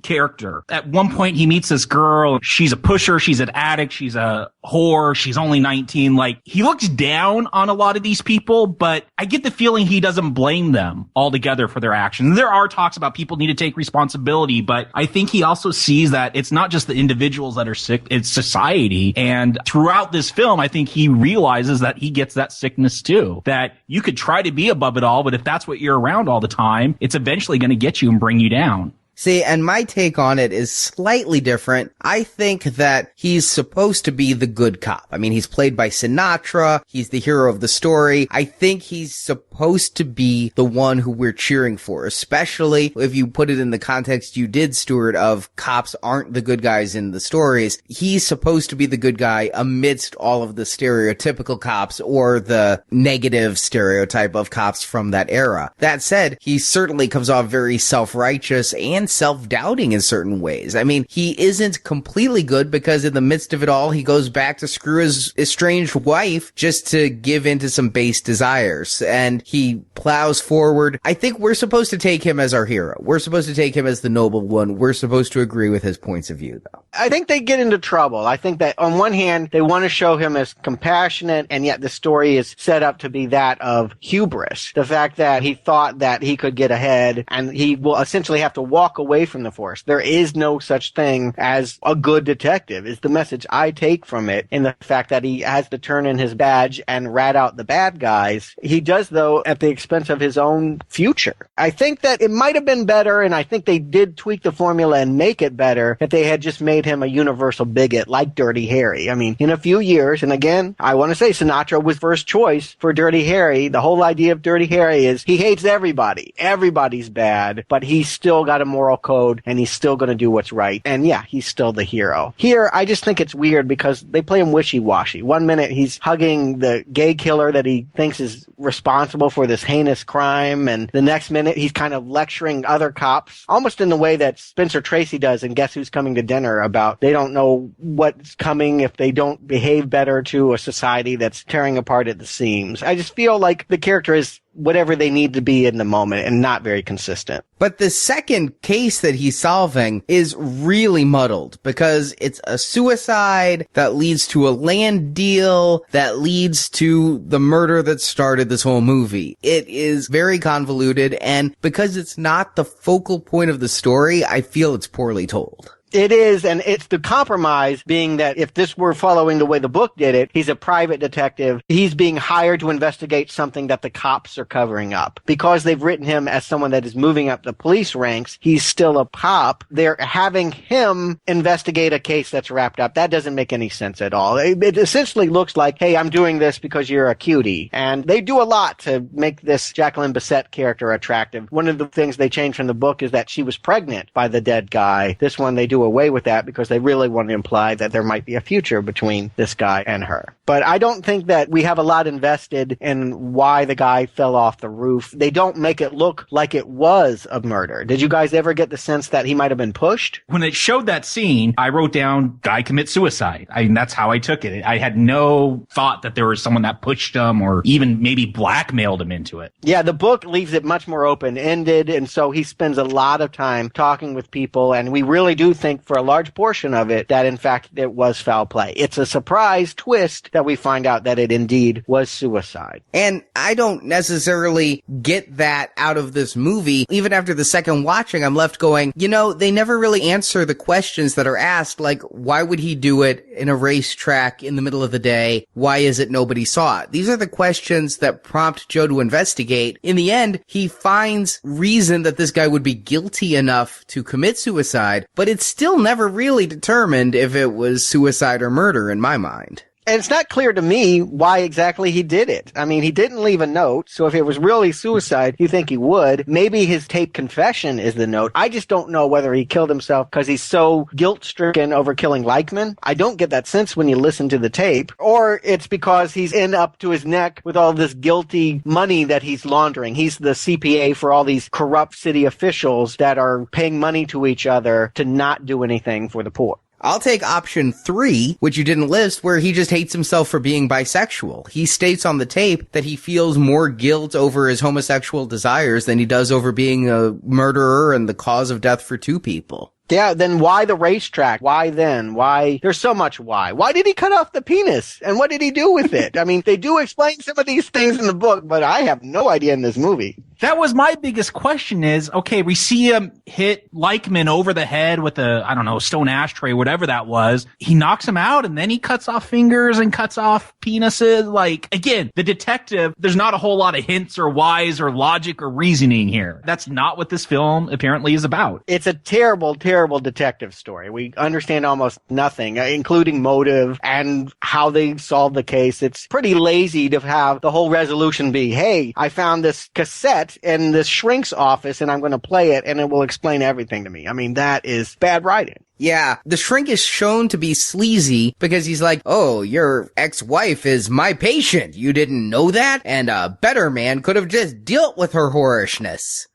[SPEAKER 10] character. At one point, he meets this girl. She's a pusher. She's an addict. She's a whore. She's only 19. Like, he looks down on a lot of these people, but I get the feeling he doesn't blame them altogether for their actions. There are talks about people need to take responsibility, but I think he also sees that it's not just the individuals that are sick, it's society. And throughout this film, I think he realizes that he gets that sickness too. That you could try to be above it all, but if that's what you're around all the time, it's eventually going to get you and bring you down.
[SPEAKER 8] See, and my take on it is slightly different. I think that he's supposed to be the good cop. I mean, he's played by Sinatra. He's the hero of the story. I think he's supposed to be the one who we're cheering for, especially if you put it in the context you did, Stuart, of cops aren't the good guys in the stories. He's supposed to be the good guy amidst all of the stereotypical cops or the negative stereotype of cops from that era. That said, he certainly comes off very self-righteous and self-doubting in certain ways. I mean, he isn't completely good because in the midst of it all, he goes back to screw his estranged wife just to give into some base desires. And he plows forward. I think we're supposed to take him as our hero. We're supposed to take him as the noble one. We're supposed to agree with his points of view, though.
[SPEAKER 9] I think they get into trouble. I think that on one hand, they want to show him as compassionate, and yet the story is set up to be that of hubris. The fact that he thought that he could get ahead and he will essentially have to walk away from the force. There is no such thing as a good detective, is the message I take from it, in the fact that he has to turn in his badge and rat out the bad guys. He does, though, at the expense of his own future. I think that it might have been better, and I think they did tweak the formula and make it better, if they had just made him a universal bigot like Dirty Harry. I mean, in a few years, and again, I want to say Sinatra was first choice for Dirty Harry. The whole idea of Dirty Harry is he hates everybody. Everybody's bad, but he's still got a moral code, and he's still going to do what's right. And yeah, he's still the hero. Here, I just think it's weird because they play him wishy-washy. One minute, he's hugging the gay killer that he thinks is responsible for this heinous crime, and the next minute, he's kind of lecturing other cops, almost in the way that Spencer Tracy does in Guess Who's Coming to Dinner, about they don't know what's coming if they don't behave better to a society that's tearing apart at the seams. I just feel like the character is whatever they need to be in the moment and not very consistent.
[SPEAKER 8] But the second case that he's solving is really muddled because it's a suicide that leads to a land deal that leads to the murder that started this whole movie. It is very convoluted, and because it's not the focal point of the story, I feel it's poorly told.
[SPEAKER 9] It is, and it's the compromise being that if this were following the way the book did it, he's a private detective. He's being hired to investigate something that the cops are covering up. Because they've written him as someone that is moving up the police ranks, he's still a cop. They're having him investigate a case that's wrapped up. That doesn't make any sense at all. It essentially looks like, hey, I'm doing this because you're a cutie. And they do a lot to make this Jacqueline Bisset character attractive. One of the things they changed from the book is that she was pregnant by the dead guy. This one, they do away with that because they really want to imply that there might be a future between this guy and her. But I don't think that we have a lot invested in why the guy fell off the roof. They don't make it look like it was a murder. Did you guys ever get the sense that he might have been pushed?
[SPEAKER 10] When it showed that scene, I wrote down, guy commits suicide. That's how I took it. I had no thought that there was someone that pushed him or even maybe blackmailed him into it.
[SPEAKER 9] Yeah, the book leaves it much more open-ended, and so he spends a lot of time talking with people, and we really do think for a large portion of it that in fact it was foul play. It's a surprise twist that we find out that it indeed was suicide.
[SPEAKER 8] And I don't necessarily get that out of this movie. Even after the second watching, I'm left going, they never really answer the questions that are asked, like, why would he do it in a racetrack in the middle of the day? Why is it nobody saw it? These are the questions that prompt Joe to investigate. In the end, he finds reason that this guy would be guilty enough to commit suicide, but it's still never really determined if it was suicide or murder in my mind.
[SPEAKER 9] And it's not clear to me why exactly he did it. I mean, he didn't leave a note, so if it was really suicide, you think he would. Maybe his taped confession is the note. I just don't know whether he killed himself because he's so guilt-stricken over killing Leichman. I don't get that sense when you listen to the tape. Or it's because he's in up to his neck with all this guilty money that he's laundering. He's the CPA for all these corrupt city officials that are paying money to each other to not do anything for the poor.
[SPEAKER 8] I'll take option 3, which you didn't list, where he just hates himself for being bisexual. He states on the tape that he feels more guilt over his homosexual desires than he does over being a murderer and the cause of death for 2 people.
[SPEAKER 9] Yeah, then why the racetrack? Why then? Why? There's so much why. Why did he cut off the penis? And what did he do with it? I mean, they do explain some of these things in the book, but I have no idea in this movie.
[SPEAKER 10] That was my biggest question is, okay, we see him hit Leichman over the head with a, I don't know, stone ashtray, whatever that was. He knocks him out and then he cuts off fingers and cuts off penises. Like, again, the detective, there's not a whole lot of hints or whys or logic or reasoning here. That's not what this film apparently is about.
[SPEAKER 9] It's a terrible, terrible detective story. We understand almost nothing, including motive and how they solve the case. It's pretty lazy to have the whole resolution be, hey, I found this cassette in this shrink's office and I'm going to play it and it will explain everything to me. I mean, that is bad writing.
[SPEAKER 8] Yeah, the shrink is shown to be sleazy because he's like, oh, your ex-wife is my patient. You didn't know that? And a better man could have just dealt with her whorishness.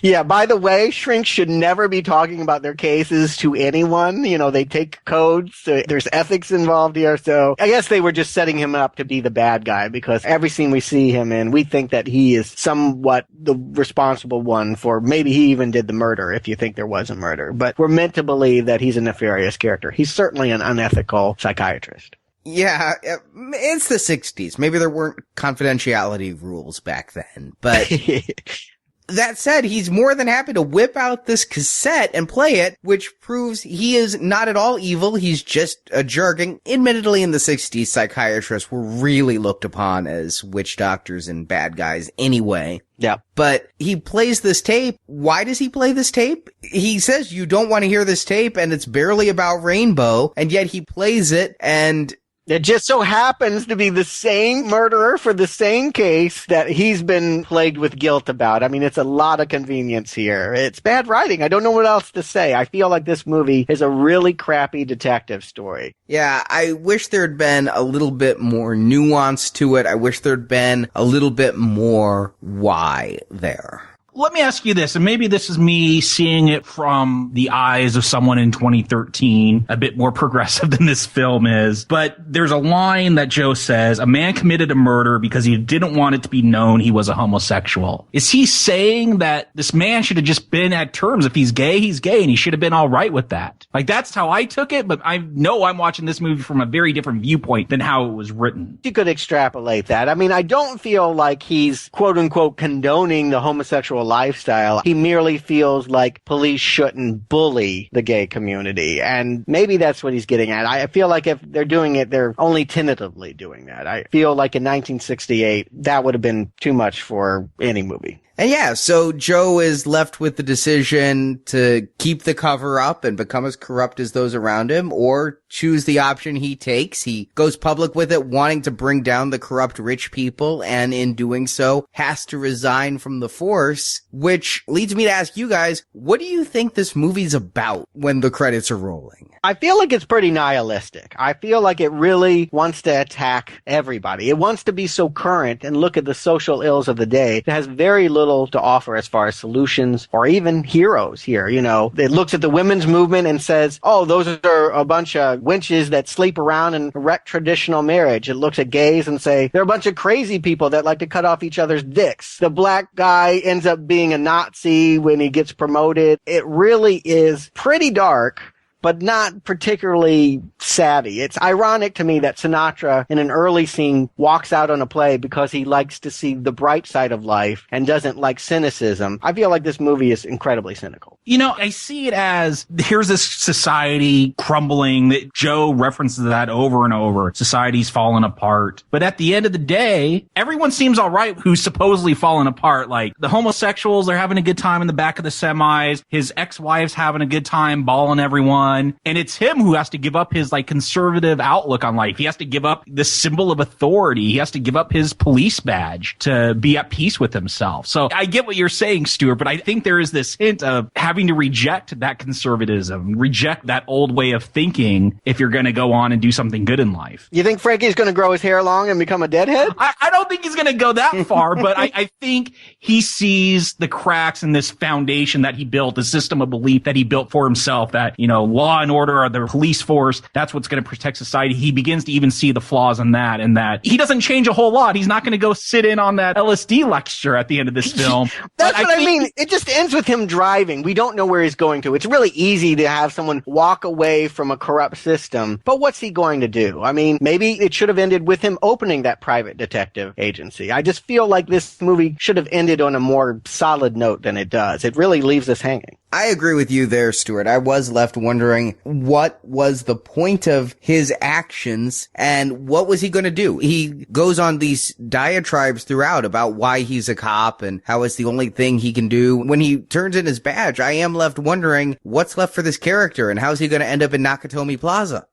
[SPEAKER 9] Yeah, by the way, shrinks should never be talking about their cases to anyone. You know, they take codes. So there's ethics involved here. So I guess they were just setting him up to be the bad guy because every scene we see him in, we think that he is somewhat the responsible one for maybe he even did the murder if you think there was a murder. But we're meant to believe that he's a nefarious character. He's certainly an unethical psychiatrist.
[SPEAKER 8] Yeah, it's the 60s. Maybe there weren't confidentiality rules back then, but... That said, he's more than happy to whip out this cassette and play it, which proves he is not at all evil. He's just a jerk. And admittedly, in the 60s, psychiatrists were really looked upon as witch doctors and bad guys anyway.
[SPEAKER 9] Yeah.
[SPEAKER 8] But he plays this tape. Why does he play this tape? He says you don't want to hear this tape and it's barely about Rainbow, and yet he plays it and...
[SPEAKER 9] It just so happens to be the same murderer for the same case that he's been plagued with guilt about. I mean, it's a lot of convenience here. It's bad writing. I don't know what else to say. I feel like this movie is a really crappy detective story.
[SPEAKER 8] Yeah, I wish there'd been a little bit more nuance to it. I wish there'd been a little bit more why there.
[SPEAKER 10] Let me ask you this, and maybe this is me seeing it from the eyes of someone in 2013, a bit more progressive than this film is, but there's a line that Joe says, a man committed a murder because he didn't want it to be known he was a homosexual. Is he saying that this man should have just been at terms? If he's gay, and he should have been all right with that? Like, that's how I took it, but I know I'm watching this movie from a very different viewpoint than how it was written.
[SPEAKER 9] You could extrapolate that. I mean, I don't feel like he's, quote-unquote, condoning the homosexual lifestyle. He merely feels like police shouldn't bully the gay community, and maybe that's what he's getting at. I feel like if they're doing it, they're only tentatively doing that. I feel like in 1968, that would have been too much for any movie.
[SPEAKER 8] And yeah, so Joe is left with the decision to keep the cover up and become as corrupt as those around him, or choose the option he takes. He goes public with it, wanting to bring down the corrupt rich people, and in doing so, has to resign from the force, which leads me to ask you guys, what do you think this movie's about when the credits are rolling?
[SPEAKER 9] I feel like it's pretty nihilistic. I feel like it really wants to attack everybody. It wants to be so current and look at the social ills of the day. It has very little to offer as far as solutions or even heroes here. You know, it looks at the women's movement and says, oh, those are a bunch of wenches that sleep around and wreck traditional marriage. It looks at gays and say, they're a bunch of crazy people that like to cut off each other's dicks. The black guy ends up being a Nazi when he gets promoted. It really is pretty dark, but not particularly savvy. It's ironic to me that Sinatra, in an early scene, walks out on a play because he likes to see the bright side of life and doesn't like cynicism. I feel like this movie is incredibly cynical.
[SPEAKER 10] You know, I see it as, here's this society crumbling, that Joe references that over and over. Society's falling apart. But at the end of the day, everyone seems all right who's supposedly falling apart. Like, the homosexuals are having a good time in the back of the semis. His ex-wife's having a good time balling everyone. And it's him who has to give up his like conservative outlook on life. He has to give up the symbol of authority. He has to give up his police badge to be at peace with himself. So I get what you're saying, Stuart, but I think there is this hint of having to reject that conservatism, reject that old way of thinking if you're going to go on and do something good in life.
[SPEAKER 9] You think Frankie's going to grow his hair long and become a deadhead?
[SPEAKER 10] I don't think he's going to go that far, but I think he sees the cracks in this foundation that he built, the system of belief that he built for himself, that, you know, law and order or the police force, that's what's going to protect society. He begins to even see the flaws in that, and that he doesn't change a whole lot. He's not going to go sit in on that LSD lecture at the end of this film.
[SPEAKER 9] That's what I mean. It just ends with him driving. We don't know where he's going to. It's really easy to have someone walk away from a corrupt system, but what's he going to do? I mean, maybe it should have ended with him opening that private detective agency. I just feel like this movie should have ended on a more solid note than it does. It really leaves us hanging.
[SPEAKER 8] I agree with you there, Stuart. I was left wondering what was the point of his actions and what was he going to do? He goes on these diatribes throughout about why he's a cop and how it's the only thing he can do. When he turns in his badge, I am left wondering what's left for this character and how's he going to end up in Nakatomi Plaza?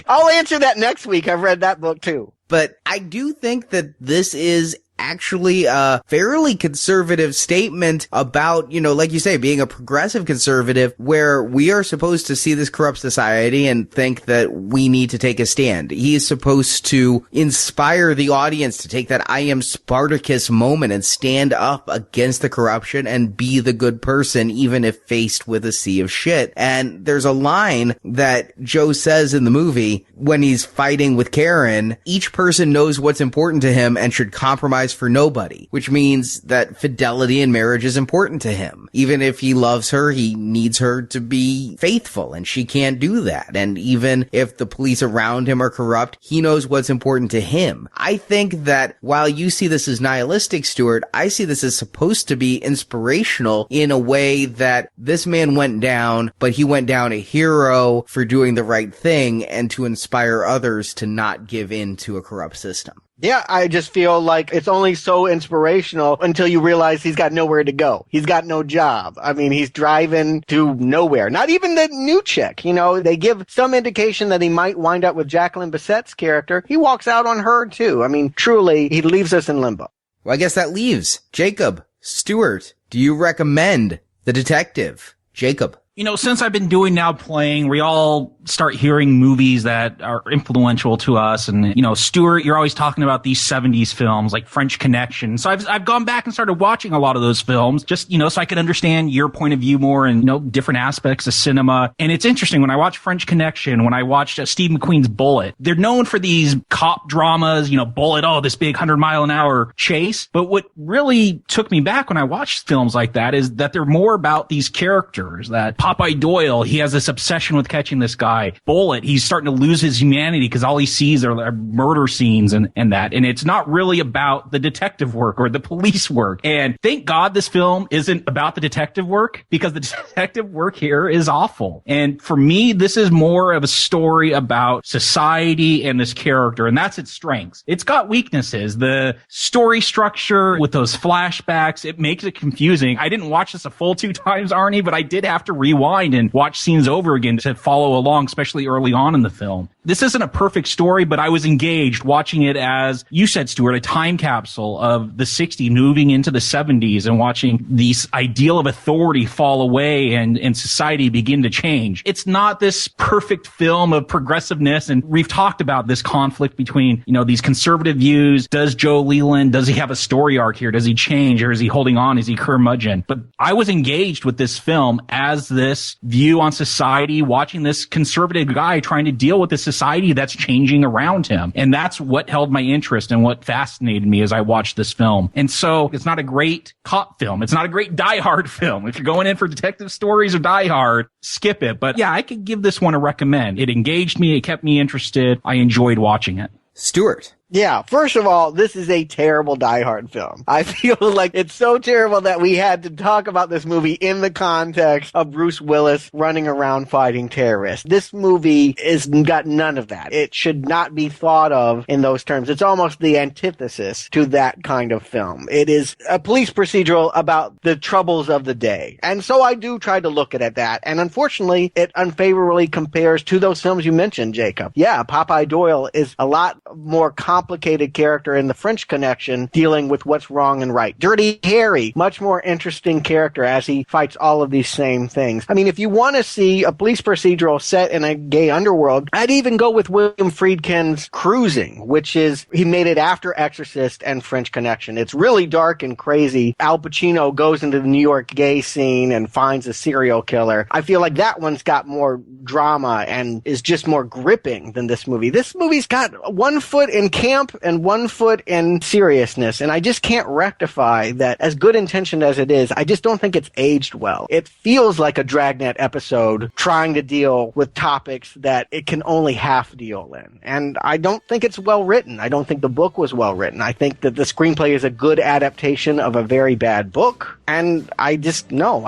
[SPEAKER 9] I'll answer that next week. I've read that book too.
[SPEAKER 8] But I do think that this is actually a fairly conservative statement about, like you say, being a progressive conservative, where we are supposed to see this corrupt society and think that we need to take a stand. He is supposed to inspire the audience to take that I am Spartacus moment and stand up against the corruption and be the good person, even if faced with a sea of shit. And there's a line that Joe says in the movie when he's fighting with Karen, each person knows what's important to him and should compromise for nobody, which means that fidelity in marriage is important to him. Even if he loves her, he needs her to be faithful, and she can't do that. And even if the police around him are corrupt, he knows what's important to him. I think that while you see this as nihilistic, Stuart, I see this as supposed to be inspirational in a way that this man went down, but he went down a hero for doing the right thing and to inspire others to not give in to a corrupt system.
[SPEAKER 9] Yeah, I just feel like it's only so inspirational until you realize he's got nowhere to go. He's got no job. I mean, he's driving to nowhere. Not even the new chick. They give some indication that he might wind up with Jacqueline Bisset's character. He walks out on her, too. I mean, truly, he leaves us in limbo.
[SPEAKER 8] Well, I guess that leaves Jakob. Stuart, do you recommend The Detective? Jakob.
[SPEAKER 10] Since I've been doing Now Playing, we all start hearing movies that are influential to us. And, Stuart, you're always talking about these 70s films like French Connection. So I've gone back and started watching a lot of those films just, so I could understand your point of view more and, different aspects of cinema. And it's interesting when I watch French Connection, when I watched Steve McQueen's Bullet, they're known for these cop dramas, Bullet, this big 100-mile-an-hour chase. But what really took me back when I watched films like that is that they're more about these characters that Popeye Doyle, he has this obsession with catching this guy. Bullet, he's starting to lose his humanity because all he sees are murder scenes and that. And it's not really about the detective work or the police work. And thank God this film isn't about the detective work, because the detective work here is awful. And for me, this is more of a story about society and this character, and that's its strengths. It's got weaknesses. The story structure with those flashbacks, it makes it confusing. I didn't watch this a full 2 times, Arnie, but I did have to rewind and watch scenes over again to follow along, especially early on in the film. This isn't a perfect story, but I was engaged watching it as, you said, Stuart, a time capsule of the 60s moving into the 70s and watching this ideal of authority fall away and society begin to change. It's not this perfect film of progressiveness, and we've talked about this conflict between, these conservative views. Does Joe Leland, does he have a story arc here? Does he change, or is he holding on? Is he curmudgeon? But I was engaged with this film as this view on society, watching this conservative guy trying to deal with this society that's changing around him. And that's what held my interest and what fascinated me as I watched this film. And so it's not a great cop film. It's not a great Die Hard film. If you're going in for detective stories or Die Hard, skip it. But yeah, I could give this one a recommend. It engaged me. It kept me interested. I enjoyed watching it.
[SPEAKER 8] Stuart.
[SPEAKER 9] Yeah, first of all, this is a terrible Die Hard film. I feel like it's so terrible that we had to talk about this movie in the context of Bruce Willis running around fighting terrorists. This movie has got none of that. It should not be thought of in those terms. It's almost the antithesis to that kind of film. It is a police procedural about the troubles of the day. And so I do try to look at that. And unfortunately, it unfavorably compares to those films you mentioned, Jacob. Yeah, Popeye Doyle is a lot more complex complicated character in the French Connection dealing with what's wrong and right. Dirty Harry, much more interesting character as he fights all of these same things. I mean, if you want to see a police procedural set in a gay underworld, I'd even go with William Friedkin's Cruising, which is, he made it after Exorcist and French Connection. It's really dark and crazy. Al Pacino goes into the New York gay scene and finds a serial killer. I feel like that one's got more drama and is just more gripping than this movie. This movie's got 1 foot in camp and 1 foot in seriousness, and I just can't rectify that. As good intentioned as it is, I just don't think it's aged well. It feels like a Dragnet episode trying to deal with topics that it can only half deal in. And I don't think it's well written. I don't think the book was well written. I think that the screenplay is a good adaptation of a very bad book. And I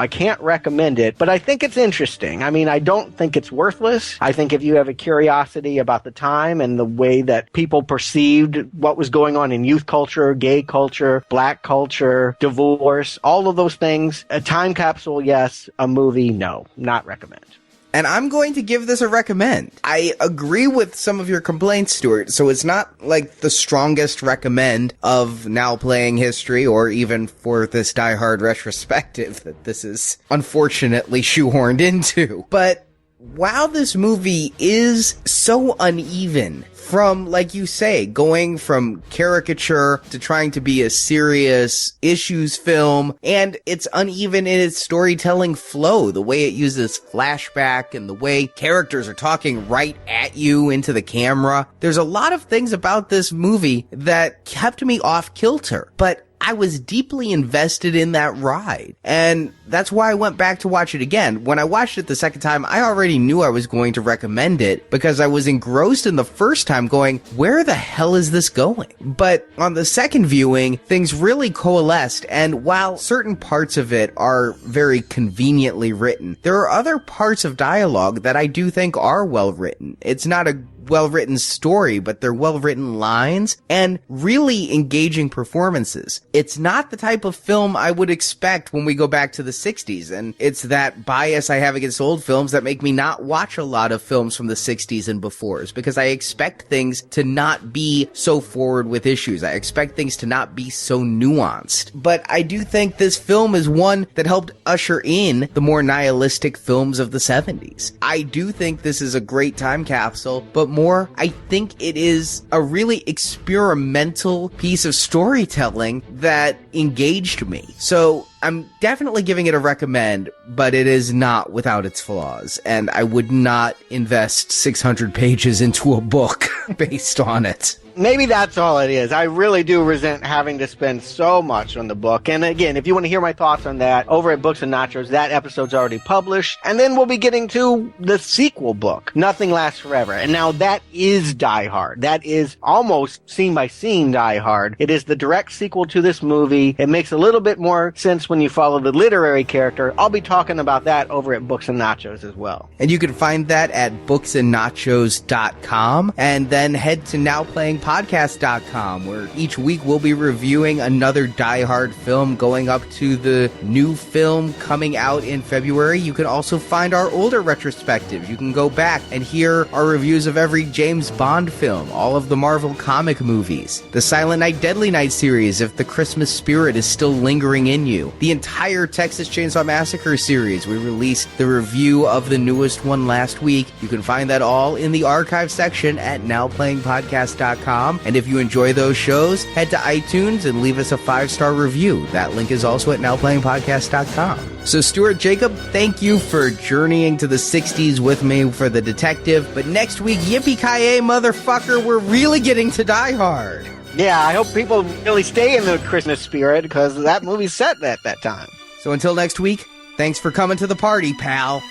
[SPEAKER 9] can't recommend it, but I think it's interesting. I mean, I don't think it's worthless. I think if you have a curiosity about the time and the way that people perceived what was going on in youth culture, gay culture, black culture, divorce, all of those things, a time capsule, yes, a movie, no, not recommend.
[SPEAKER 8] And I'm going to give this a recommend. I agree with some of your complaints, Stuart, so it's not like the strongest recommend of Now Playing History or even for this Die Hard retrospective that this is unfortunately shoehorned into. But while this movie is so uneven, from, like you say, going from caricature to trying to be a serious issues film, and it's uneven in its storytelling flow, the way it uses flashback and the way characters are talking right at you into the camera. There's a lot of things about this movie that kept me off kilter, but I was deeply invested in that ride. And that's why I went back to watch it again. When I watched it the second time, I already knew I was going to recommend it because I was engrossed in the first time going, where the hell is this going? But on the second viewing, things really coalesced. And while certain parts of it are very conveniently written, there are other parts of dialogue that I do think are well written. It's not a well-written story, but they're well-written lines and really engaging performances. It's not the type of film I would expect when we go back to the 60s, and it's that bias I have against old films that make me not watch a lot of films from the 60s and befores, because I expect things to not be so forward with issues. I expect things to not be so nuanced. But I do think this film is one that helped usher in the more nihilistic films of the 70s. I do think this is a great time capsule, but more, I think it is a really experimental piece of storytelling that engaged me. So I'm definitely giving it a recommend, but it is not without its flaws, and I would not invest 600 pages into a book based on it.
[SPEAKER 9] Maybe that's all it is. I really do resent having to spend so much on the book. And again, if you want to hear my thoughts on that, over at Books and Nachos, that episode's already published. And then we'll be getting to the sequel book, Nothing Lasts Forever. And now that is Die Hard. That is almost scene by scene Die Hard. It is the direct sequel to this movie. It makes a little bit more sense when you follow the literary character. I'll be talking about that over at Books and Nachos as well.
[SPEAKER 8] And you can find that at booksandnachos.com, and then head to nowplayingpodcast.com, where each week we'll be reviewing another Die Hard film going up to the new film coming out in February. You can also find our older retrospectives. You can go back and hear our reviews of every James Bond film, all of the Marvel comic movies, the Silent Night, Deadly Night series if the Christmas spirit is still lingering in you, the entire Texas Chainsaw Massacre series. We released the review of the newest one last week. You can find that all in the archive section at nowplayingpodcast.com. And if you enjoy those shows, head to iTunes and leave us a 5-star review. That link is also at nowplayingpodcast.com. So Stuart, Jacob, thank you for journeying to the 60s with me for The Detective. But next week, yippee-ki-yay, motherfucker, we're really getting to Die Hard.
[SPEAKER 9] Yeah, I hope people really stay in the Christmas spirit, because that movie's set at that time.
[SPEAKER 8] So until next week, thanks for coming to the party, pal.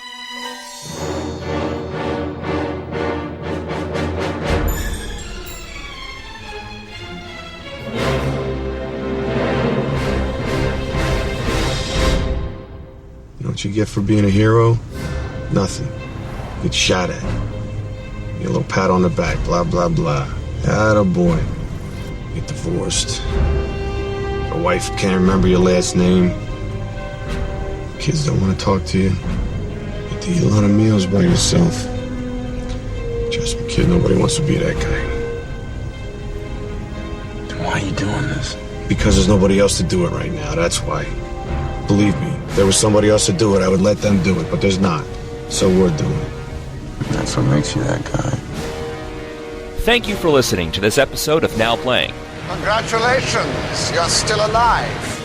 [SPEAKER 4] You know what you get for being a hero? Nothing. You get shot at. You get a little pat on the back, blah, blah, blah. Attaboy. You get divorced. Your wife can't remember your last name. Kids don't want to talk to you. You have to eat a lot of meals by yourself. Trust me, kid, nobody wants to be that guy. you doing this? Because there's nobody else to do it right now, that's why. Believe me, if there was somebody else to do it, I would let them do it, but there's not. So we're doing it. That's what makes you that guy.
[SPEAKER 2] Thank you for listening to this episode of Now Playing.
[SPEAKER 11] Congratulations, you're still alive.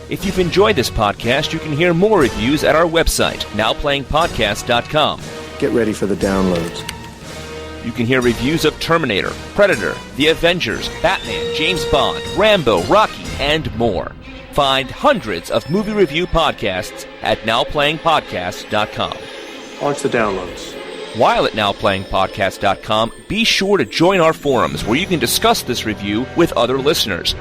[SPEAKER 2] If you've enjoyed this podcast, you can hear more reviews at our website, nowplayingpodcast.com.
[SPEAKER 4] Get ready for the downloads.
[SPEAKER 2] You can hear reviews of Terminator, Predator, The Avengers, Batman, James Bond, Rambo, Rocky, and more. Find hundreds of movie review podcasts at nowplayingpodcast.com.
[SPEAKER 7] Launch the downloads.
[SPEAKER 2] While at nowplayingpodcast.com, be sure to join our forums where you can discuss this review with other listeners.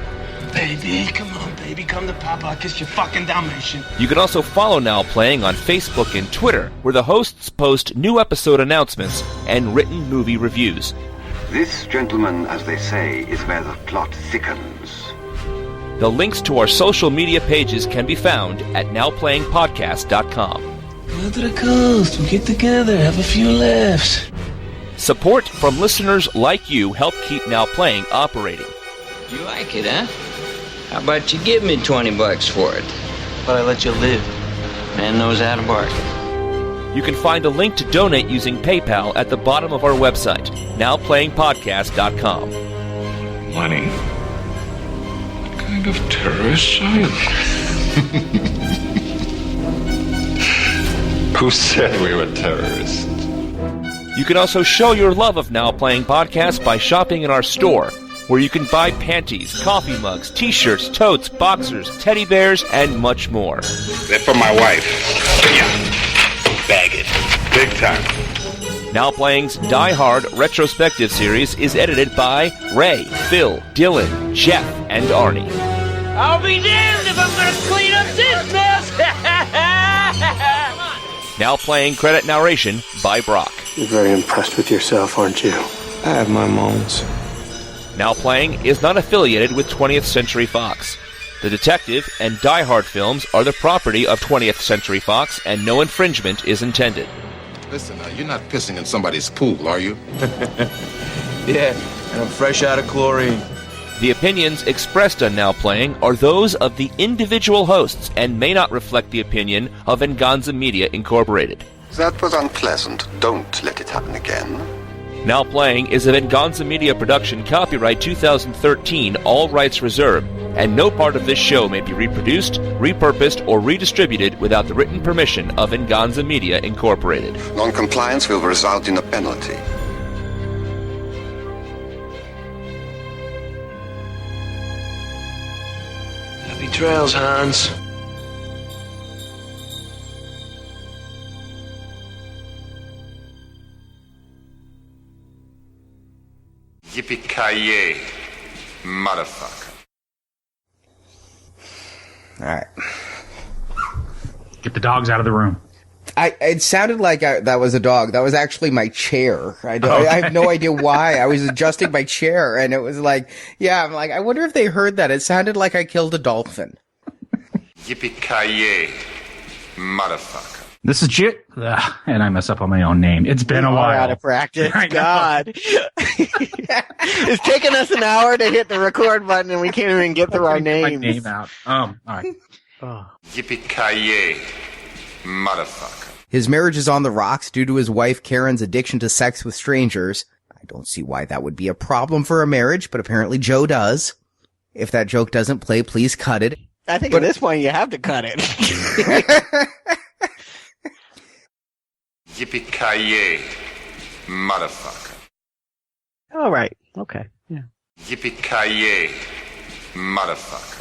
[SPEAKER 3] Baby, come on, baby, come to Papa. I'll kiss your fucking Dalmatian.
[SPEAKER 2] You can also follow Now Playing on Facebook and Twitter, where the hosts post new episode announcements and written movie reviews.
[SPEAKER 12] This, gentlemen, as they say, is where the plot thickens.
[SPEAKER 2] The links to our social media pages can be found at nowplayingpodcast.com.
[SPEAKER 3] Go to the coast, we get together, have a few laughs.
[SPEAKER 2] Support from listeners like you help keep Now Playing operating.
[SPEAKER 13] You like it, huh? How about you give me $20 for it?
[SPEAKER 5] But I let you live.
[SPEAKER 13] Man knows how to bargain.
[SPEAKER 2] You can find a link to donate using PayPal at the bottom of our website, nowplayingpodcast.com.
[SPEAKER 1] Money? What kind of terrorist are you? Who said we were terrorists?
[SPEAKER 2] You can also show your love of Now Playing Podcast by shopping in our store, where you can buy panties, coffee mugs, t-shirts, totes, boxers, teddy bears, and much more.
[SPEAKER 1] They're for my wife. Yeah. Bag it. Big time.
[SPEAKER 2] Now Playing's Die Hard retrospective series is edited by Ray, Phil, Dylan, Jeff, and Arnie.
[SPEAKER 3] I'll be damned if I'm gonna clean up this mess.
[SPEAKER 2] Now Playing credit narration by Brock.
[SPEAKER 4] You're very impressed with yourself, aren't you? I have my moments.
[SPEAKER 2] Now Playing is not affiliated with 20th Century Fox. The Detective and Die Hard films are the property of 20th Century Fox, and no infringement is intended.
[SPEAKER 1] Listen, you're not pissing in somebody's pool, are you?
[SPEAKER 7] Yeah, and I'm fresh out of chlorine.
[SPEAKER 2] The opinions expressed on Now Playing are those of the individual hosts and may not reflect the opinion of Venganza Media Incorporated.
[SPEAKER 12] That was unpleasant. Don't let it happen again.
[SPEAKER 2] Now Playing is a Venganza Media production, copyright 2013, all rights reserved, and no part of this show may be reproduced, repurposed, or redistributed without the written permission of Venganza Media Incorporated.
[SPEAKER 12] Non-compliance will result in a penalty.
[SPEAKER 6] Happy trails, Hans.
[SPEAKER 1] Yippee-ki-yay, motherfucker.
[SPEAKER 8] All right.
[SPEAKER 10] Get the dogs out of the room.
[SPEAKER 8] It sounded like that was a dog. That was actually my chair. I have no idea why. I was adjusting my chair, and it was like, yeah, I'm like, I wonder if they heard that. It sounded like I killed a dolphin.
[SPEAKER 1] Yippee-ki-yay, motherfucker.
[SPEAKER 10] This is and I mess up on my own name. It's been a while.
[SPEAKER 9] Out of practice. God. It's taken us an hour to hit the record button, and we can't even get through our names.
[SPEAKER 10] My name out. All right.
[SPEAKER 1] Yippee-ki-yay, motherfucker.
[SPEAKER 8] His marriage is on the rocks due to his wife Karen's addiction to sex with strangers. I don't see why that would be a problem for a marriage, but apparently Joe does. If that joke doesn't play, please cut it.
[SPEAKER 9] I think at this point you have to cut it.
[SPEAKER 1] Yippee-ki-yay, motherfucker.
[SPEAKER 9] All right. Okay. Yeah.
[SPEAKER 1] Yippee-ki-yay, motherfucker.